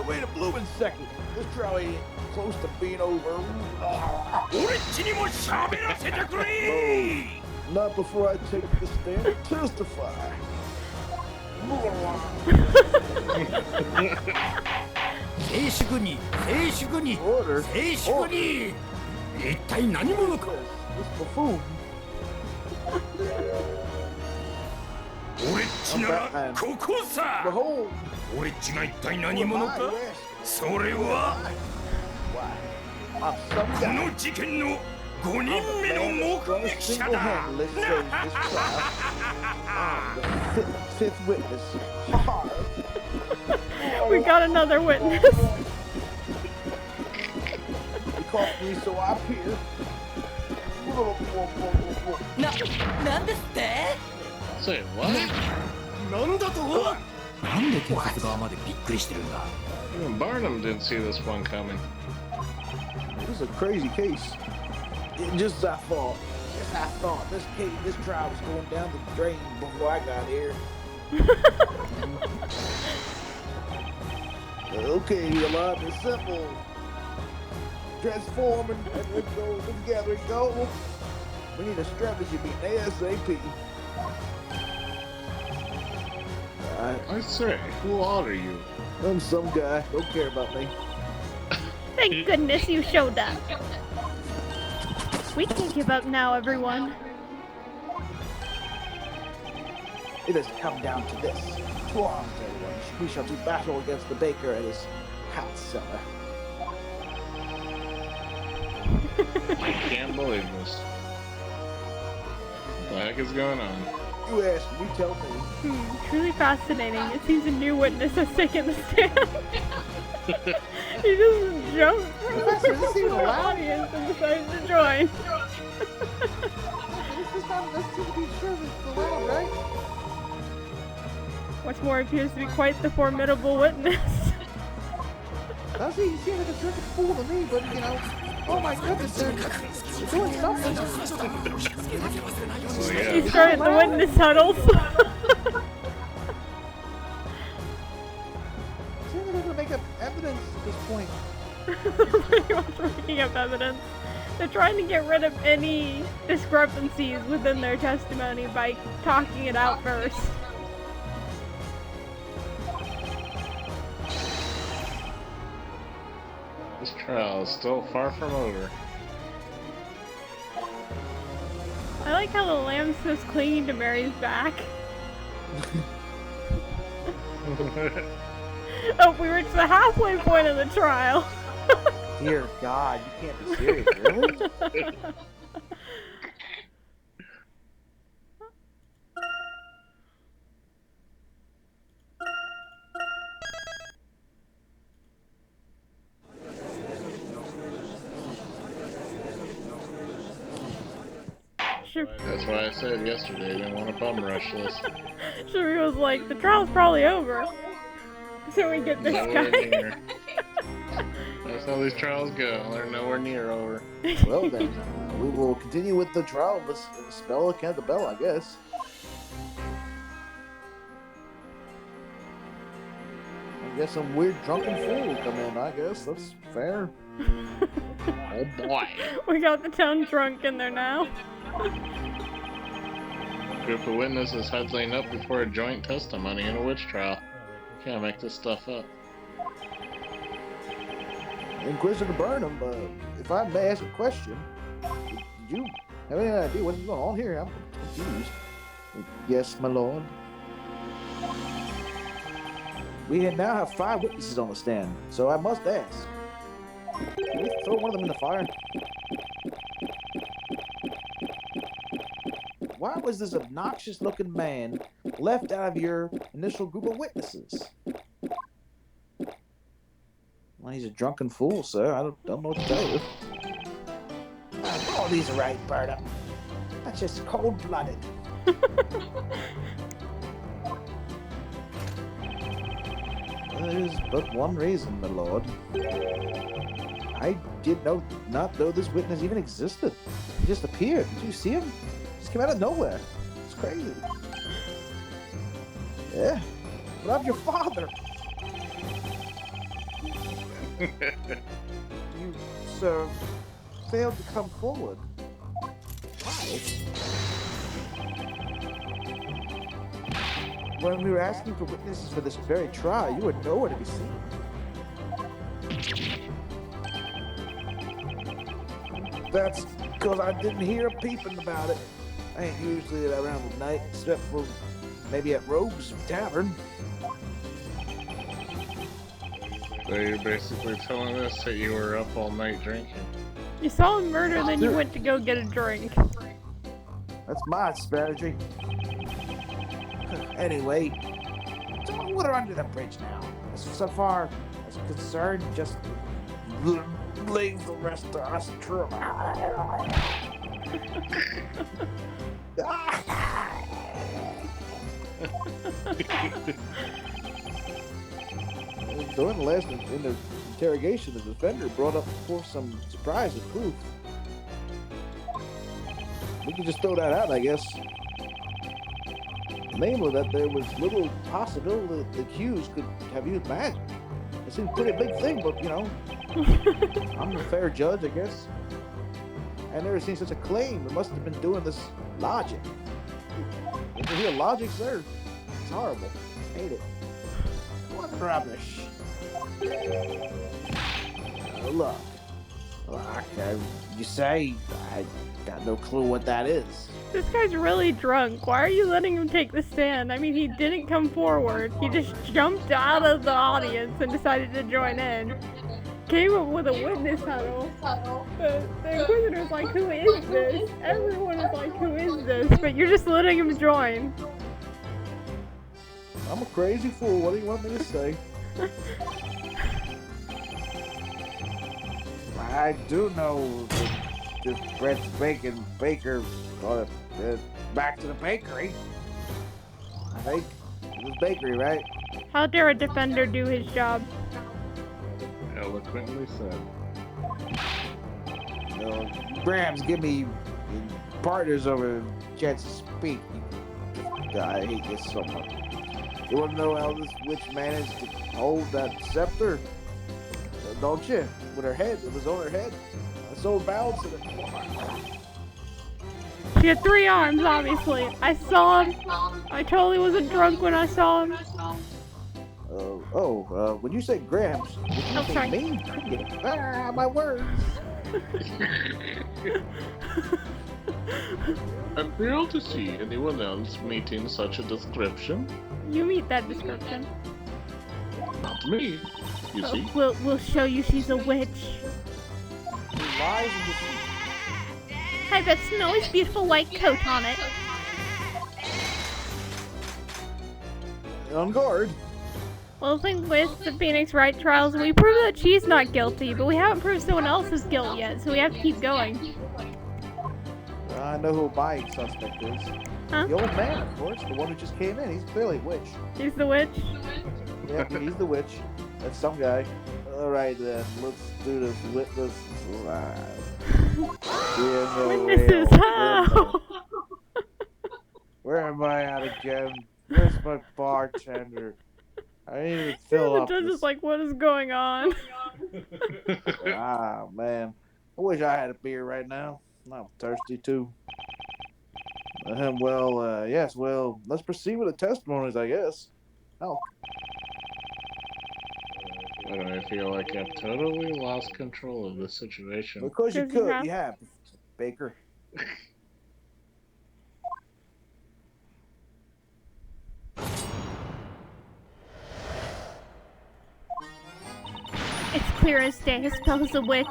Wait a blooming second. This trial ain't close to being over. Not before I take the stand and testify. Order? This buffoon. Behold. Why? I'm some guy. Single-handedly saved this trial. I'm the fifth witness. We got another witness. You caught me, so I appear. Say what? Even Barnum didn't see this one coming. This is a crazy case. Just as I thought. This trial was going down the drain before I got here. Okay, a lot is simple. Transform and go together and go. We need a strategy being ASAP. I say, who are you? I'm some guy. Don't care about me. Thank goodness you showed up. We can't give up now, everyone. It has come down to this. To arms, everyone. We shall do battle against the baker and his hat seller. I can't believe this. What the heck is going on? You ask me, tell me. Truly fascinating. It seems a new witness has taken the stand. He just jumped from the audience and decided to join. What's more, appears to be quite the formidable witness. Does he? He seems like a drunken fool to me, but you know, oh my goodness, they're doing something. Oh, yeah. He started the witness huddles. Seems like they're gonna make up evidence at this point. Pretty much making up evidence. They're trying to get rid of any discrepancies within their testimony by talking it out first. This trial is still far from over. I like how the lamb's just clinging to Mary's back. Oh, we reached the halfway point of the trial. Dear God, you can't be serious, really? That's why I said yesterday I didn't want to bum rush this. Sherry was like, the trial's probably over. So we get this Nowhere guy. near. That's how these trials go. They're nowhere near over. Well then, we will continue with the trial of this Bella Cantabella, I guess. I guess some weird drunken fool will come in, I guess. That's fair. Oh boy. We got the town drunk in there now. Group of witnesses huddling up before a joint testimony in a witch trial. Can't make this stuff up. Inquisitor Burnham, if I may ask a question, did you have any idea what's going on here? I'm confused. Yes, my lord. We now have 5 witnesses on the stand, so I must ask. Can we throw one of them in the fire? Why was this obnoxious-looking man left out of your initial group of witnesses? Well, he's a drunken fool, sir. I don't know what to tell you. Oh, these are right, Burnham. That's just cold-blooded. There's but one reason, my lord. I did not know this witness even existed. He just appeared. Did you see him? He just came out of nowhere. It's crazy. Yeah. But I'm your father. You, sir, failed to come forward. Why? When we were asking for witnesses for this very trial, you were nowhere to be seen. That's because I didn't hear a peeping about it. I ain't usually around at night, except for maybe at Rogue's Tavern. So you're basically telling us that you were up all night drinking. You saw him murder, then you went to go get a drink. That's my strategy. Anyway, don't water under the bridge now. So far as concerned, just leave the rest to us true. During the last interrogation, the defender brought up forth some surprise and proof. We can just throw that out, I guess. Namely, that there was little possibility that the accused could have used magic. It seems a pretty big thing, but you know, I'm a fair judge, I guess. I've never seen such a claim. It must have been doing this logic. Did you hear logic, sir? It's horrible. I hate it. What rubbish. Look, you say I got no clue what that is. This guy's really drunk. Why are you letting him take the stand? I mean, he didn't come forward. He just jumped out of the audience and decided to join in. Came up with a witness huddle. The Inquisitor's like, who is this? Everyone is like, who is this? But you're just letting him join. I'm a crazy fool. What do you want me to say? I do know that Brett's Baker brought it back to the bakery. I think it was bakery, right? How dare a defender do his job? Eloquently said. Grams, give me partners over a chance to speak. I hate this so much. You want to know how this witch managed to hold that scepter? Don't you? With her head. It was on her head. I so balanced it. She had 3 arms, obviously. I saw him. I totally wasn't drunk when I saw him. When you say Grams, did you say sorry. me? My words. I fail to see anyone else meeting such a description. You meet that description. Not me, you see. We'll show you she's a witch. Lies and deceit. I've got Snowy's beautiful white coat on it. On guard. Well, the thing with the Phoenix Wright trials, we prove that she's not guilty, but we haven't proved someone else's guilt yet, so we have to keep going. I know who a buying suspect is. Huh? The old man, of course, the one who just came in. He's clearly a witch. He's the witch? Yeah, he's the witch. That's some guy. All right, then. Let's do this witness. Yeah, no Witnesses, hell. oh! Where am I at again? Where's my bartender? I need to fill The up judge is this. like, what is going on? Ah, man. I wish I had a beer right now. I'm thirsty too. Yes, well, let's proceed with the testimonies, I guess. Oh, Why do I feel like I've totally lost control of the situation? because you 'Cause you could, have- you have, Baker. It's clear as day. Spell's a witch.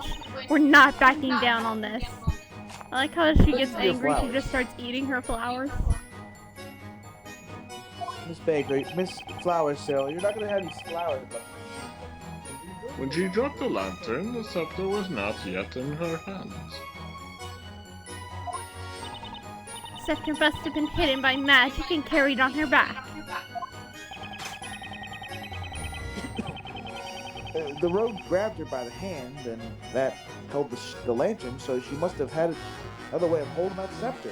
We're not backing down on this. I like how she gets Your angry. She flowers. just starts eating her flowers. Miss Baker, Miss Flower Sale, you're not gonna have these flowers. When she dropped the lantern, the scepter was not yet in her hands. Scepter must have been hidden by magic and carried on her back. The rogue grabbed her by the hand, and that held the lantern, so she must have had another way of holding that scepter.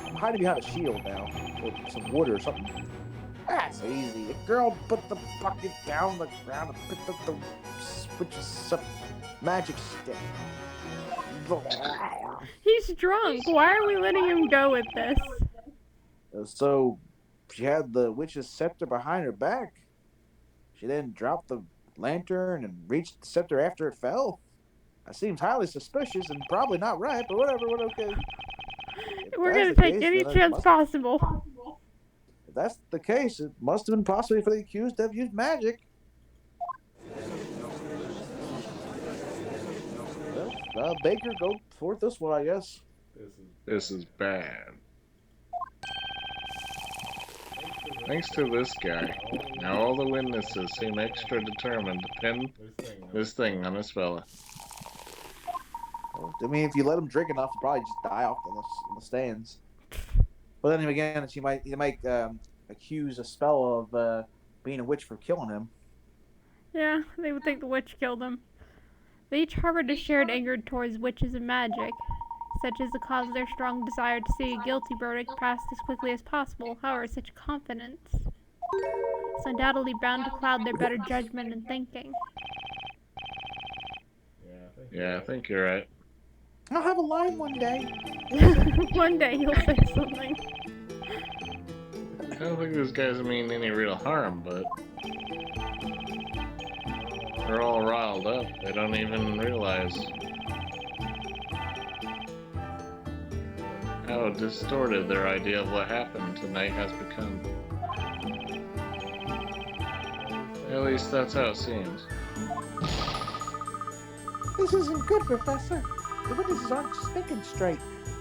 I'm hiding behind a shield now, with some wood or something. That's easy. The girl put the bucket down the ground and picked up the magic stick. He's drunk. Why are we letting him go with this? So she had the witch's scepter behind her back. She then dropped the lantern and reached the scepter after it fell. That seems highly suspicious and probably not right, but whatever, we're okay. We're gonna take any chance possible. If that's the case, it must have been possibly for the accused to have used magic. Well, Baker, go forth this one, I guess. This is bad. Thanks to this guy, now all the witnesses seem extra determined to pin this thing on this fella. I mean, if you let him drink enough, he'll probably just die off in the stands. But then again, he might accuse a spell of being a witch for killing him. Yeah, they would think the witch killed him. They each harbored a shared anger towards witches and magic. Such is the cause of their strong desire to see a guilty verdict passed as quickly as possible. However, such confidence is undoubtedly bound to cloud their better judgment and thinking. Yeah, I think you're right. I'll have a line one day. One day he'll say something. I don't think these guys mean any real harm, but they're all riled up. They don't even realize how distorted their idea of what happened tonight has become. At least that's how it seems. This isn't good, Professor. The witnesses aren't thinking straight.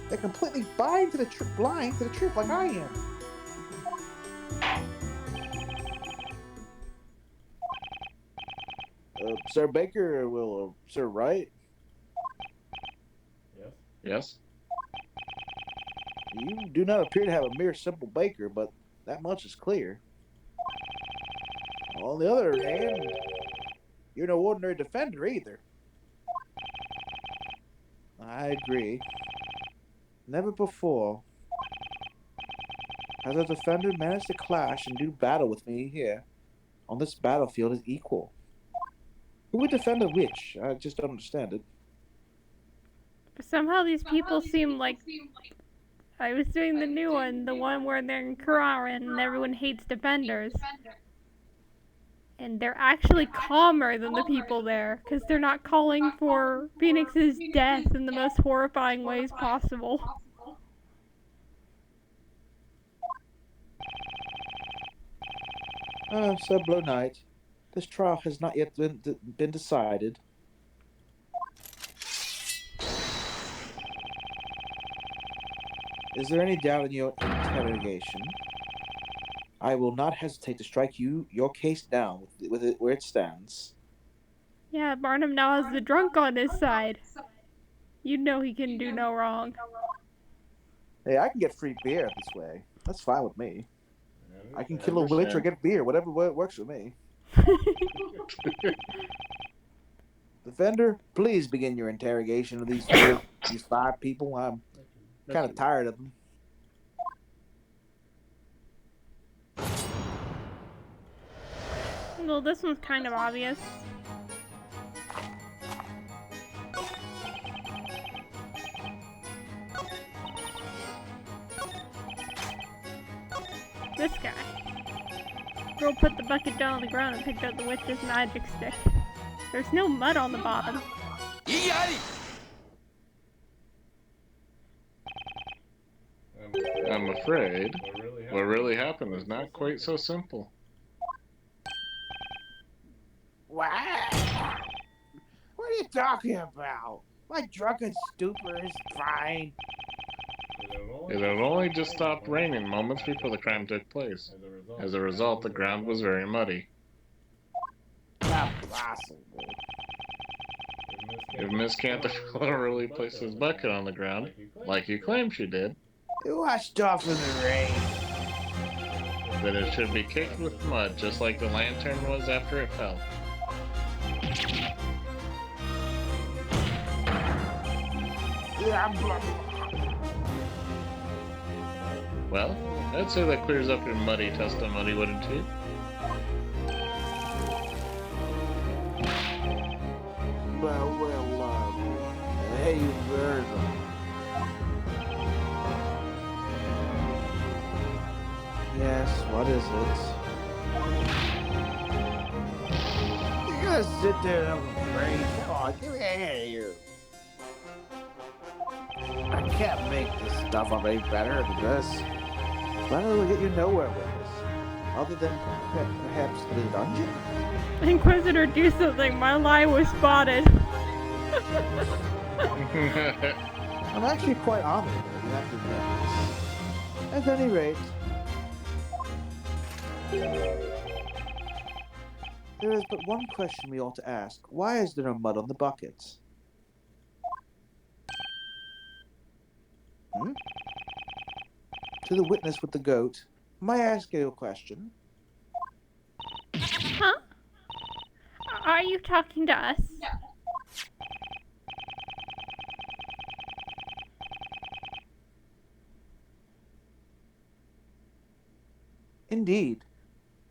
They're completely blind to the truth like I am. Sir Baker, Sir Wright? Yes? You do not appear to have a mere simple baker, but that much is clear. On the other hand, you're no ordinary defender either. I agree. Never before has a defender managed to clash and do battle with me here on this battlefield as equal. Who would defend a witch? I just don't understand it. Somehow these people seem like... I was doing the new one, the one where they're in Kararan and everyone hates defenders. And they're actually calmer than the people there, because they're not calling for Phoenix's death in the most horrifying ways possible. Sir Blow Knight, this trial has not yet been decided. Is there any doubt in your interrogation? I will not hesitate to strike your case down with it where it stands. Yeah, Barnum now has the drunk on his side. You know he can do no wrong. Hey, I can get free beer this way. That's fine with me. I can kill a witch or get beer, whatever works for me. Defender, please begin your interrogation of these five people. I'm kind of tired of them. Well, this one's kind of obvious. This guy. Girl put the bucket down on the ground and picked up the witch's magic stick. There's no mud on the bottom. I'm afraid what really happened is not quite so simple. What? What are you talking about? My drunken stupor is fine. It had only just stopped raining moments before the crime took place. As a result, the ground was very muddy. Not possible. If Miss Canterville really placed his bucket on the ground, like you claim she did, It washed off in the rain. then it should be caked with mud, just like the lantern was after it fell. Well, I'd say that clears up your muddy testimony, wouldn't you? Hey, Virgil. Yes, what is it? You're gonna sit there and I'm afraid. Come on, get me out of here. I can't make this stuff up any better than this. I don't really get you nowhere with this. Other than perhaps the dungeon? Inquisitor, do something. My lie was spotted. I'm actually quite honored that you have to admit this. At any rate, there is but one question we ought to ask. Why is there no mud on the buckets? To the witness with the goat, may I ask you a question? Huh? Are you talking to us? Indeed.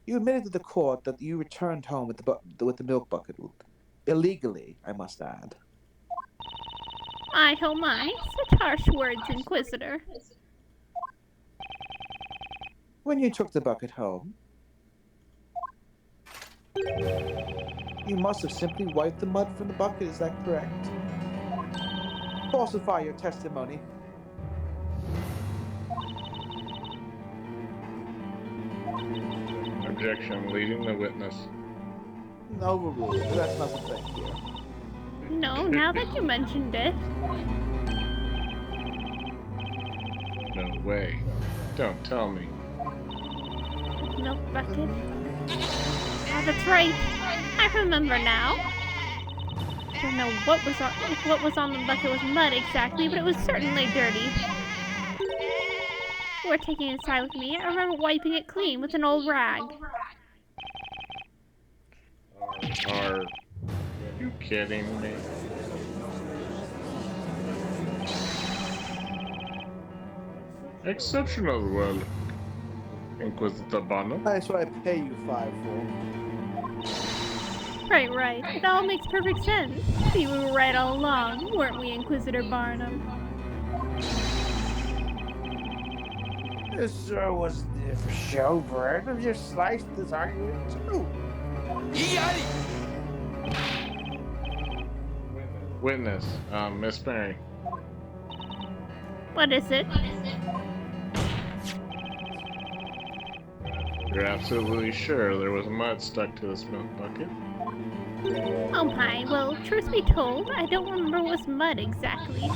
You admitted to the court that you returned home with the milk bucket. Illegally, I must add. Oh my, such harsh words, Inquisitor. When you took the bucket home, you must have simply wiped the mud from the bucket, is that correct? Falsify your testimony. Objection, leading the witness. Overruled. That's not the thing here. No, now that you mentioned it. No way. Don't tell me. Milk bucket. Oh, that's right. I remember now. I don't know if what was on the bucket was mud exactly, but it was certainly dirty. You were taking it aside with me. I remember wiping it clean with an old rag. Are you kidding me? Exceptional well, Inquisitor Barnum. That's what I pay you 5 for. Right. It all makes perfect sense. See, we were right all along, weren't we, Inquisitor Barnum? This sure wasn't there for show, Brad. I've just sliced this argument too. Witness, Miss Mary. What is it? You're absolutely sure there was mud stuck to this milk bucket? Oh my, well, truth be told, I don't remember what was mud exactly.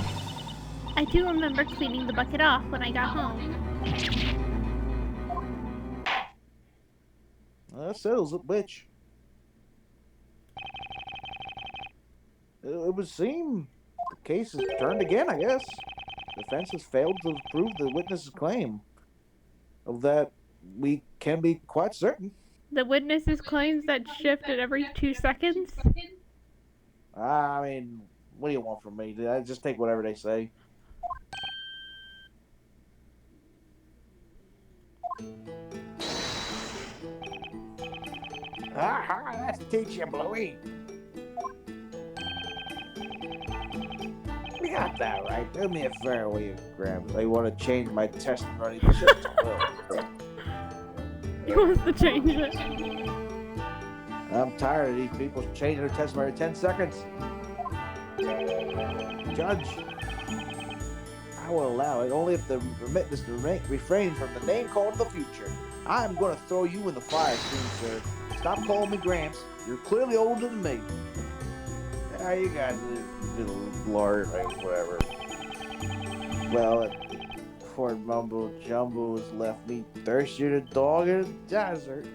I do remember cleaning the bucket off when I got home. That settles it, bitch. It would seem the case is turned again, I guess. The defense has failed to prove the witness's claim. Of that, we can be quite certain. The witness's claims that shift at every 2 seconds? I mean, what do you want from me? I just take whatever they say. That's teacher Bluey. We got that right. Do me a favor, will you, Gramps? I want to change my testimony to just a little. He wants to change it. I'm tired of these people changing their testimony every 10 seconds. Judge, I will allow it only if the witness refrains from the name called in the future. I'm going to throw you in the fire soon, sir. Stop calling me Gramps. You're clearly older than me. Ah, you got little lord, whatever. Well, poor Mumbo Jumbo has left me thirsty as a dog in a desert.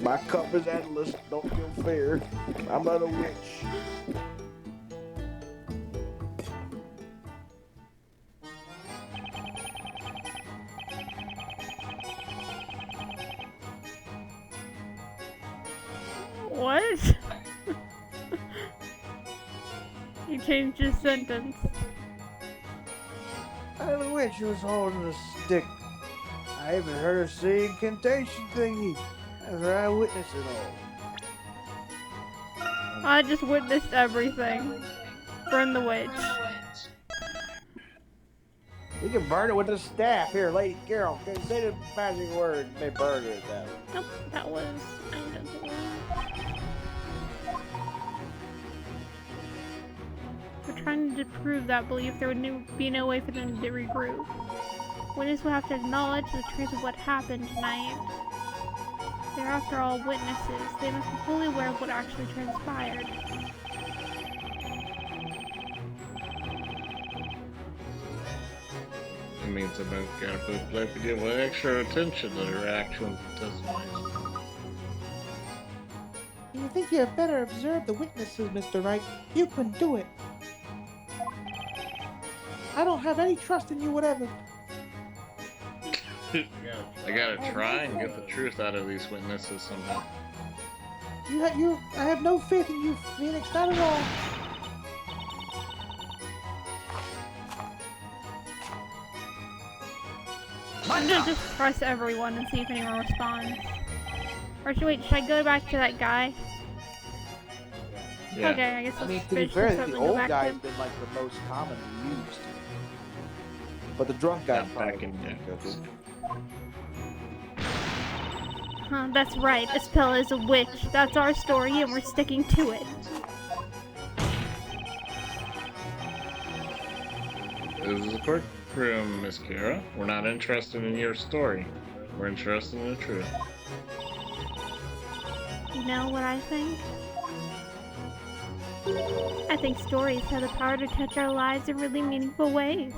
My cup is endless, don't feel fear. I'm not a witch. What? He changed his sentence. I'm a witch who was holding a stick. I even heard her say incantation thingy. As I witnessed it all. I just witnessed everything. Burn the witch. We can burn it with a staff. Here, Lady Carol, can you say the magic word and they burn it that way? Nope, that was... I don't think We're trying to prove that belief there would be no way for them to regroup. Witnesses will have to acknowledge the truth of what happened tonight. They're after all witnesses. They must be fully aware of what actually transpired. It means I'm gonna put give extra attention to their actions and testimonies. You think you had better observe the witnesses, Mr. Wright? You couldn't do it. I don't have any trust in you, whatever. I gotta try and get the truth out of these witnesses somehow. I have no faith in you, Phoenix, not at all. I'm gonna just press everyone and see if anyone responds. Or should I go back to that guy? Yeah. Okay, I guess I mean, let's to be finish fair, this up the and go old back to guy's him. been like the most commonly used. But the drunk guy's Not probably back in good. Huh, that's right. Estella is a witch. That's our story and we're sticking to it. This is a quick room, Miss Kira. We're not interested in your story. We're interested in the truth. You know what I think? I think stories have the power to touch our lives in really meaningful ways.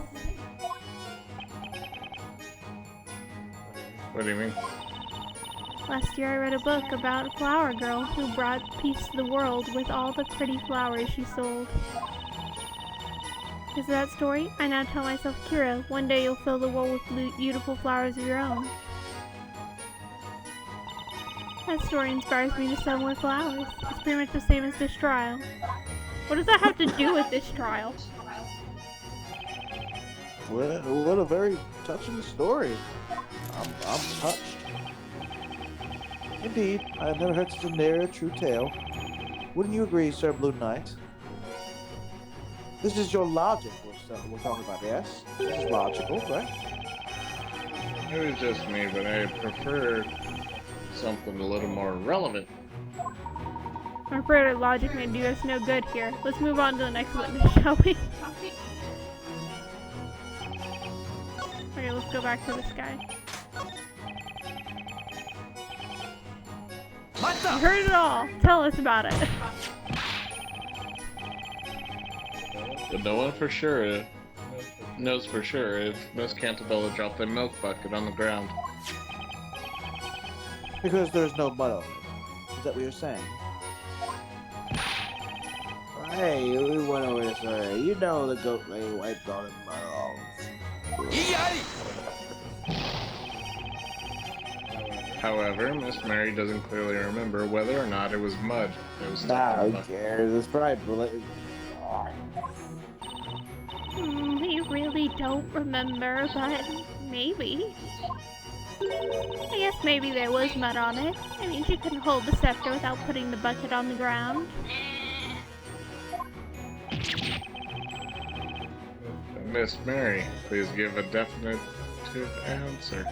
What do you mean? Last year I read a book about a flower girl who brought peace to the world with all the pretty flowers she sold. Because of that story, I now tell myself, Kira, one day you'll fill the world with beautiful flowers of your own. That story inspires me to sell more flowers. It's pretty much the same as this trial. What does that have to do with this trial? What a very touching story. I'm touched. Indeed, I have never heard such a near, true tale. Wouldn't you agree, Sir Blue Knight? This is your logic we're talking about, yes? This is logical, right? It was just me, but I prefer something a little more relevant. I'm afraid our logic may do us no good here. Let's move on to the next witness, shall we? Okay, let's go back to this guy. You heard it all. Tell us about it. But no one for sure knows for sure if Miss Cantabella dropped the milk bucket on the ground. Because there's no mud on it. Is that what you're saying? Hey, we went over this already. You know the goat lady wiped all the mud off. However, Miss Mary doesn't clearly remember whether or not it was mud. It was stuck in the Who bucket. cares? It's probably. We really don't remember, but maybe. I guess maybe there was mud on it. I mean, she couldn't hold the scepter without putting the bucket on the ground. Miss Mary, please give a definitive answer.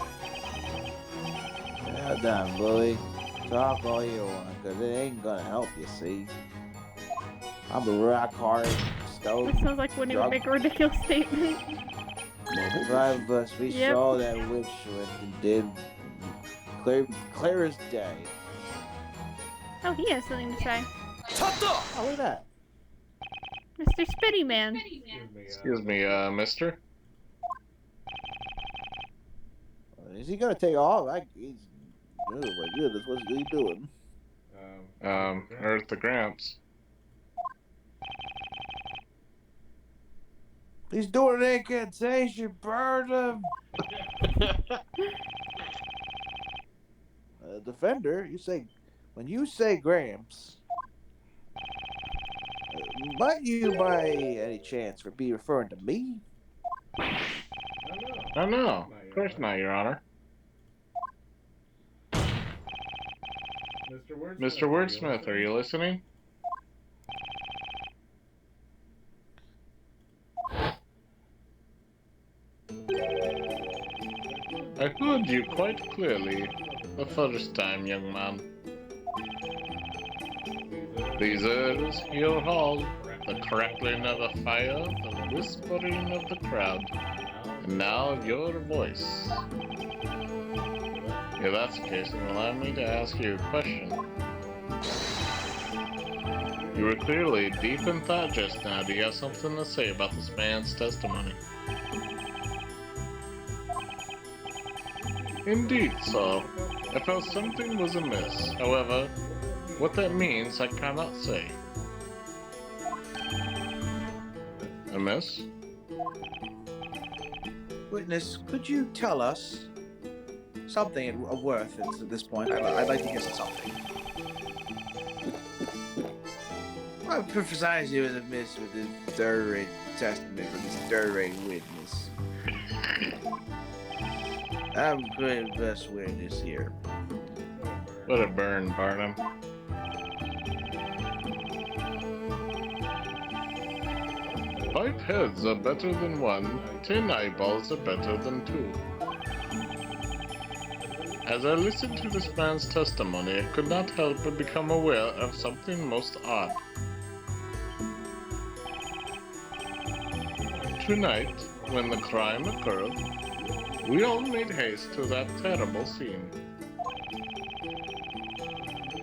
Yeah, done, bully. Talk all you want, because it ain't gonna help you, see? I'm a rock hard, stone. This sounds like when he would make a ridiculous statement. The five of us, we Yep. saw that witch and did clear as day. Oh, he has something to say. Oh, look at that. Mr. Spitty Man. Excuse me, mister? Is he gonna take off? He's. Oh my goodness, what's he doing? Earth the Gramps. He's doing an incantation, burn him! Defender, when you say Gramps, might you by any chance be referring to me? Oh no, of course not, Your Honor. Mr. Wordsmith, are you listening? I heard you quite clearly the first time, young man. These airs, your hall, the crackling of the fire, the whispering of the crowd, and now your voice. If that's the case, then allow me to ask you a question. You were clearly deep in thought just now. Do you have something to say about this man's testimony? Indeed, sir. I felt something was amiss. However, what that means, I cannot say. Amiss? Witness, could you tell us something of worth at this point? I'd like to hear something. Well, precisely was amiss with this third-rate testament from this third-rate witness. I'm going to best witness here. Let it burn, Barnum. 5 heads are better than 1, 10 eyeballs are better than 2. As I listened to this man's testimony, I could not help but become aware of something most odd. Tonight, when the crime occurred, we all made haste to that terrible scene.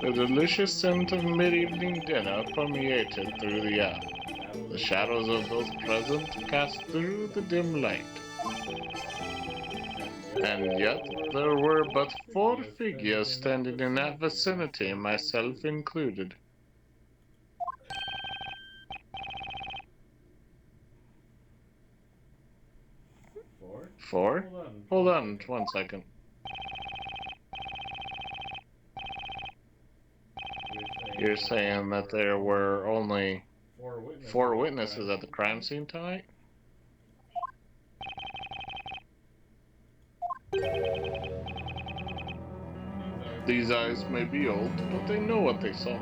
The delicious scent of mid-evening dinner permeated through the air. The shadows of those present cast through the dim light. And yet, there were but 4 figures standing in that vicinity, myself included. Four? Hold on 1 second. You're saying that there were only 4 witnesses at the crime scene tonight? These eyes may be old, but they know what they saw.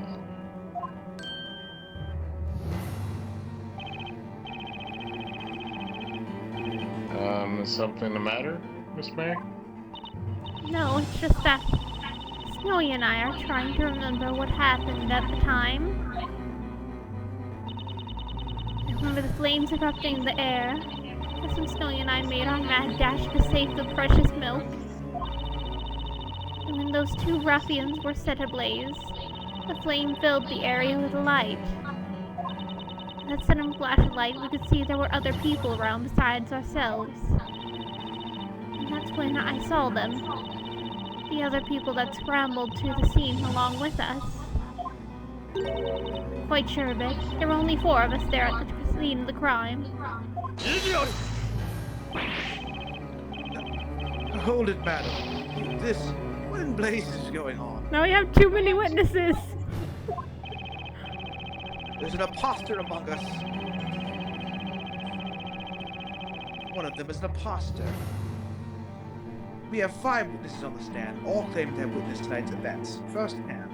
Is something the matter, Miss Mary? No, it's just that Snowy and I are trying to remember what happened at the time. I remember the flames erupting in the air. That's when Snowy and I made our mad dash to save the precious milk. And when those 2 ruffians were set ablaze, the flame filled the area with light. That sudden flash of light, we could see there were other people around besides ourselves. And that's when I saw them. The other people that scrambled to the scene along with us. Quite sure of it. There were only 4 of us there at the scene of the crime. Hold it, madam. What in blazes is going on? Now we have too many witnesses. There's an imposter among us. One of them is an imposter. We have 5 witnesses on the stand, all claiming to have witnessed tonight's events firsthand.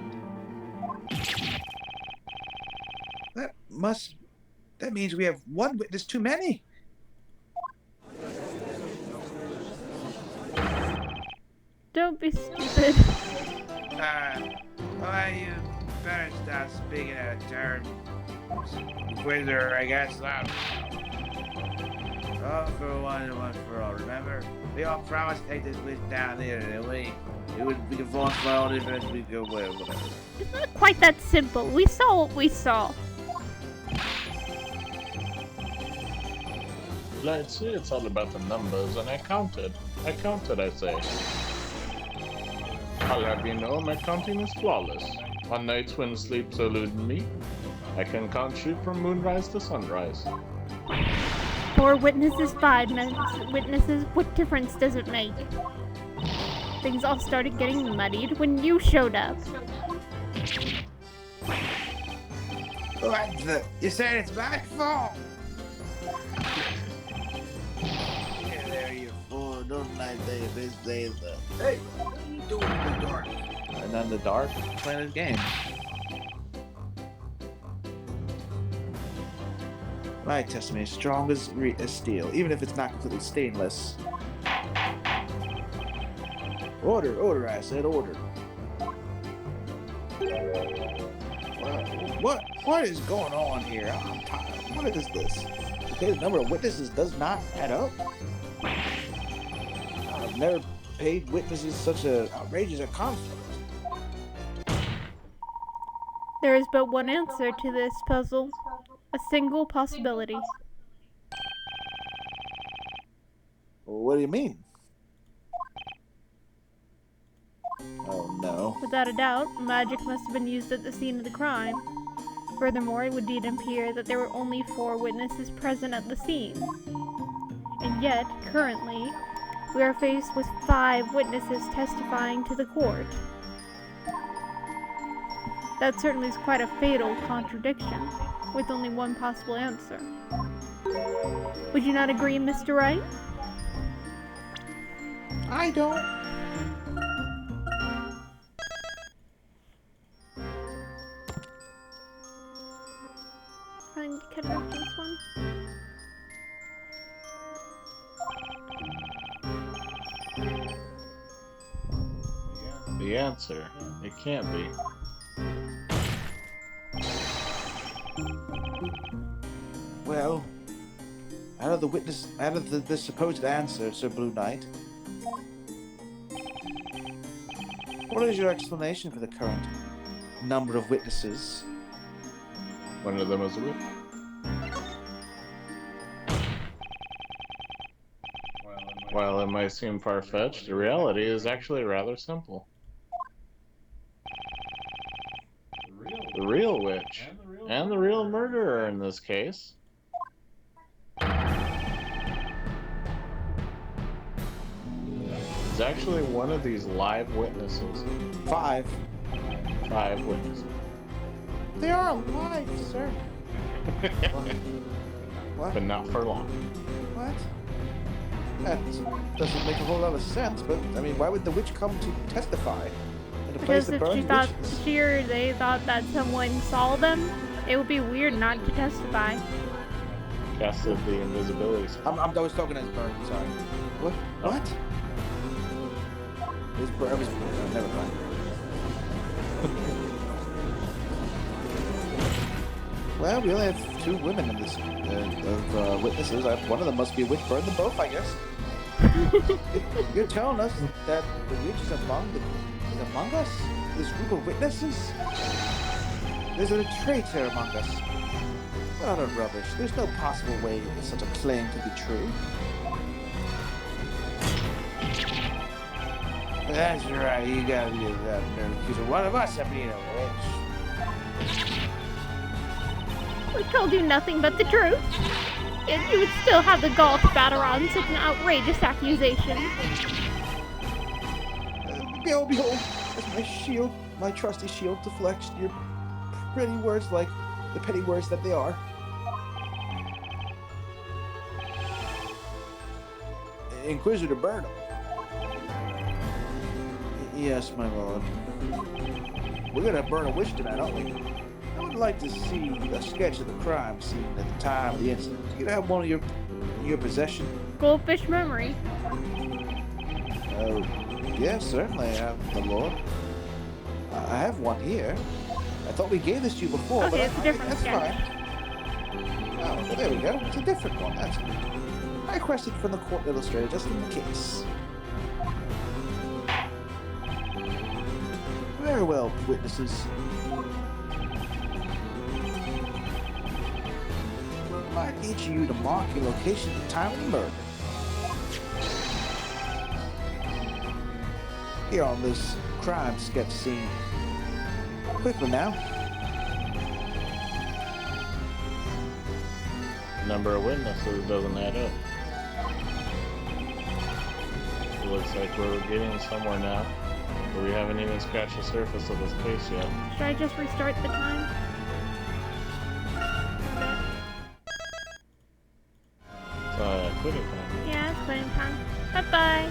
That means we have 1 witness too many. Don't be stupid. Why you better stop speaking out of turn. Quizzer, I guess not. All for one and one for all. Remember, we all promised to take this quiz down there, didn't we? We can fall for all difference, we go away, whatever. It's not quite that simple. We saw what we saw. Let's see, it's all about the numbers, and I counted, I say. I'll have you know, my counting is flawless. On nights when sleep's eluding me, I can count sheep from moonrise to sunrise. 4 witnesses, 5 witnesses, what difference does it make? Things all started getting muddied when you showed up. What the? You said it's my fault? Yeah, there you fool. Don't like this day. Hey, what are you doing in the dark? And then the dark, playing his game. My testimony is strong as steel, even if it's not completely stainless. Order, I said order. What is going on here? I'm tired. What is this? Okay, the number of witnesses does not add up. I've never paid witnesses such an outrageous conflict. There is but one answer to this puzzle. A single possibility. What do you mean? Oh no. Without a doubt, magic must have been used at the scene of the crime. Furthermore, it would indeed appear that there were only 4 witnesses present at the scene. And yet, currently, we are faced with 5 witnesses testifying to the court. That certainly is quite a fatal contradiction, with only one possible answer. Would you not agree, Mr. Wright? I don't. Trying to cut out this one. The answer, it can't be. Well, out of the supposed answer, Sir Blue Knight, what is your explanation for the current number of witnesses? One of them is a witch. While it might seem far-fetched, the reality is actually rather simple. The real witch, and the real murderer in this case, is actually one of these live witnesses. 5. 5 witnesses. They are alive, sir. What? But not for long. What? That doesn't make a whole lot of sense, but, I mean, why would the witch come to testify in a place Because that if burns she witches? she or they thought that someone saw them, it would be weird not to testify. Casted the invisibility spell. I was talking as burn, sorry. What? Oh. What? It was burn, never mind. Well, we only have 2 women in this witnesses. One of them must be a witch. Burn them both, I guess. You're telling us that the witch is among us? This group of witnesses? There's a traitor among us. What utter rubbish. There's no possible way that such a claim could be true. That's right, you gotta be that nerve accuser. One of us of being a witch. We told you nothing but the truth. Yet you would still have the gall to batter on such an outrageous accusation. Behold, that's my shield, my trusty shield to flex your pretty words like the petty words that they are. Inquisitor Burnham. Yes, my lord. We're gonna burn a witch tonight, aren't we? I would like to see a sketch of the crime scene at the time of the incident. You have one in your possession? Goldfish memory. Oh, yes, certainly, my lord. I have one here. I thought we gave this to you before, Okay, but it's a different that's sketch. fine. Oh, well, there we go. It's a different one. That's good. I requested from the court illustrator just in case. Very well, witnesses. I need you to mark your location at the time of the murder. Here on this crime sketch scene. Quickly now. Number of witnesses doesn't add up. It looks like we're getting somewhere now, but we haven't even scratched the surface of this case yet. Should I just restart the time? Quitting time. Yeah, it's quitting time. Bye-bye.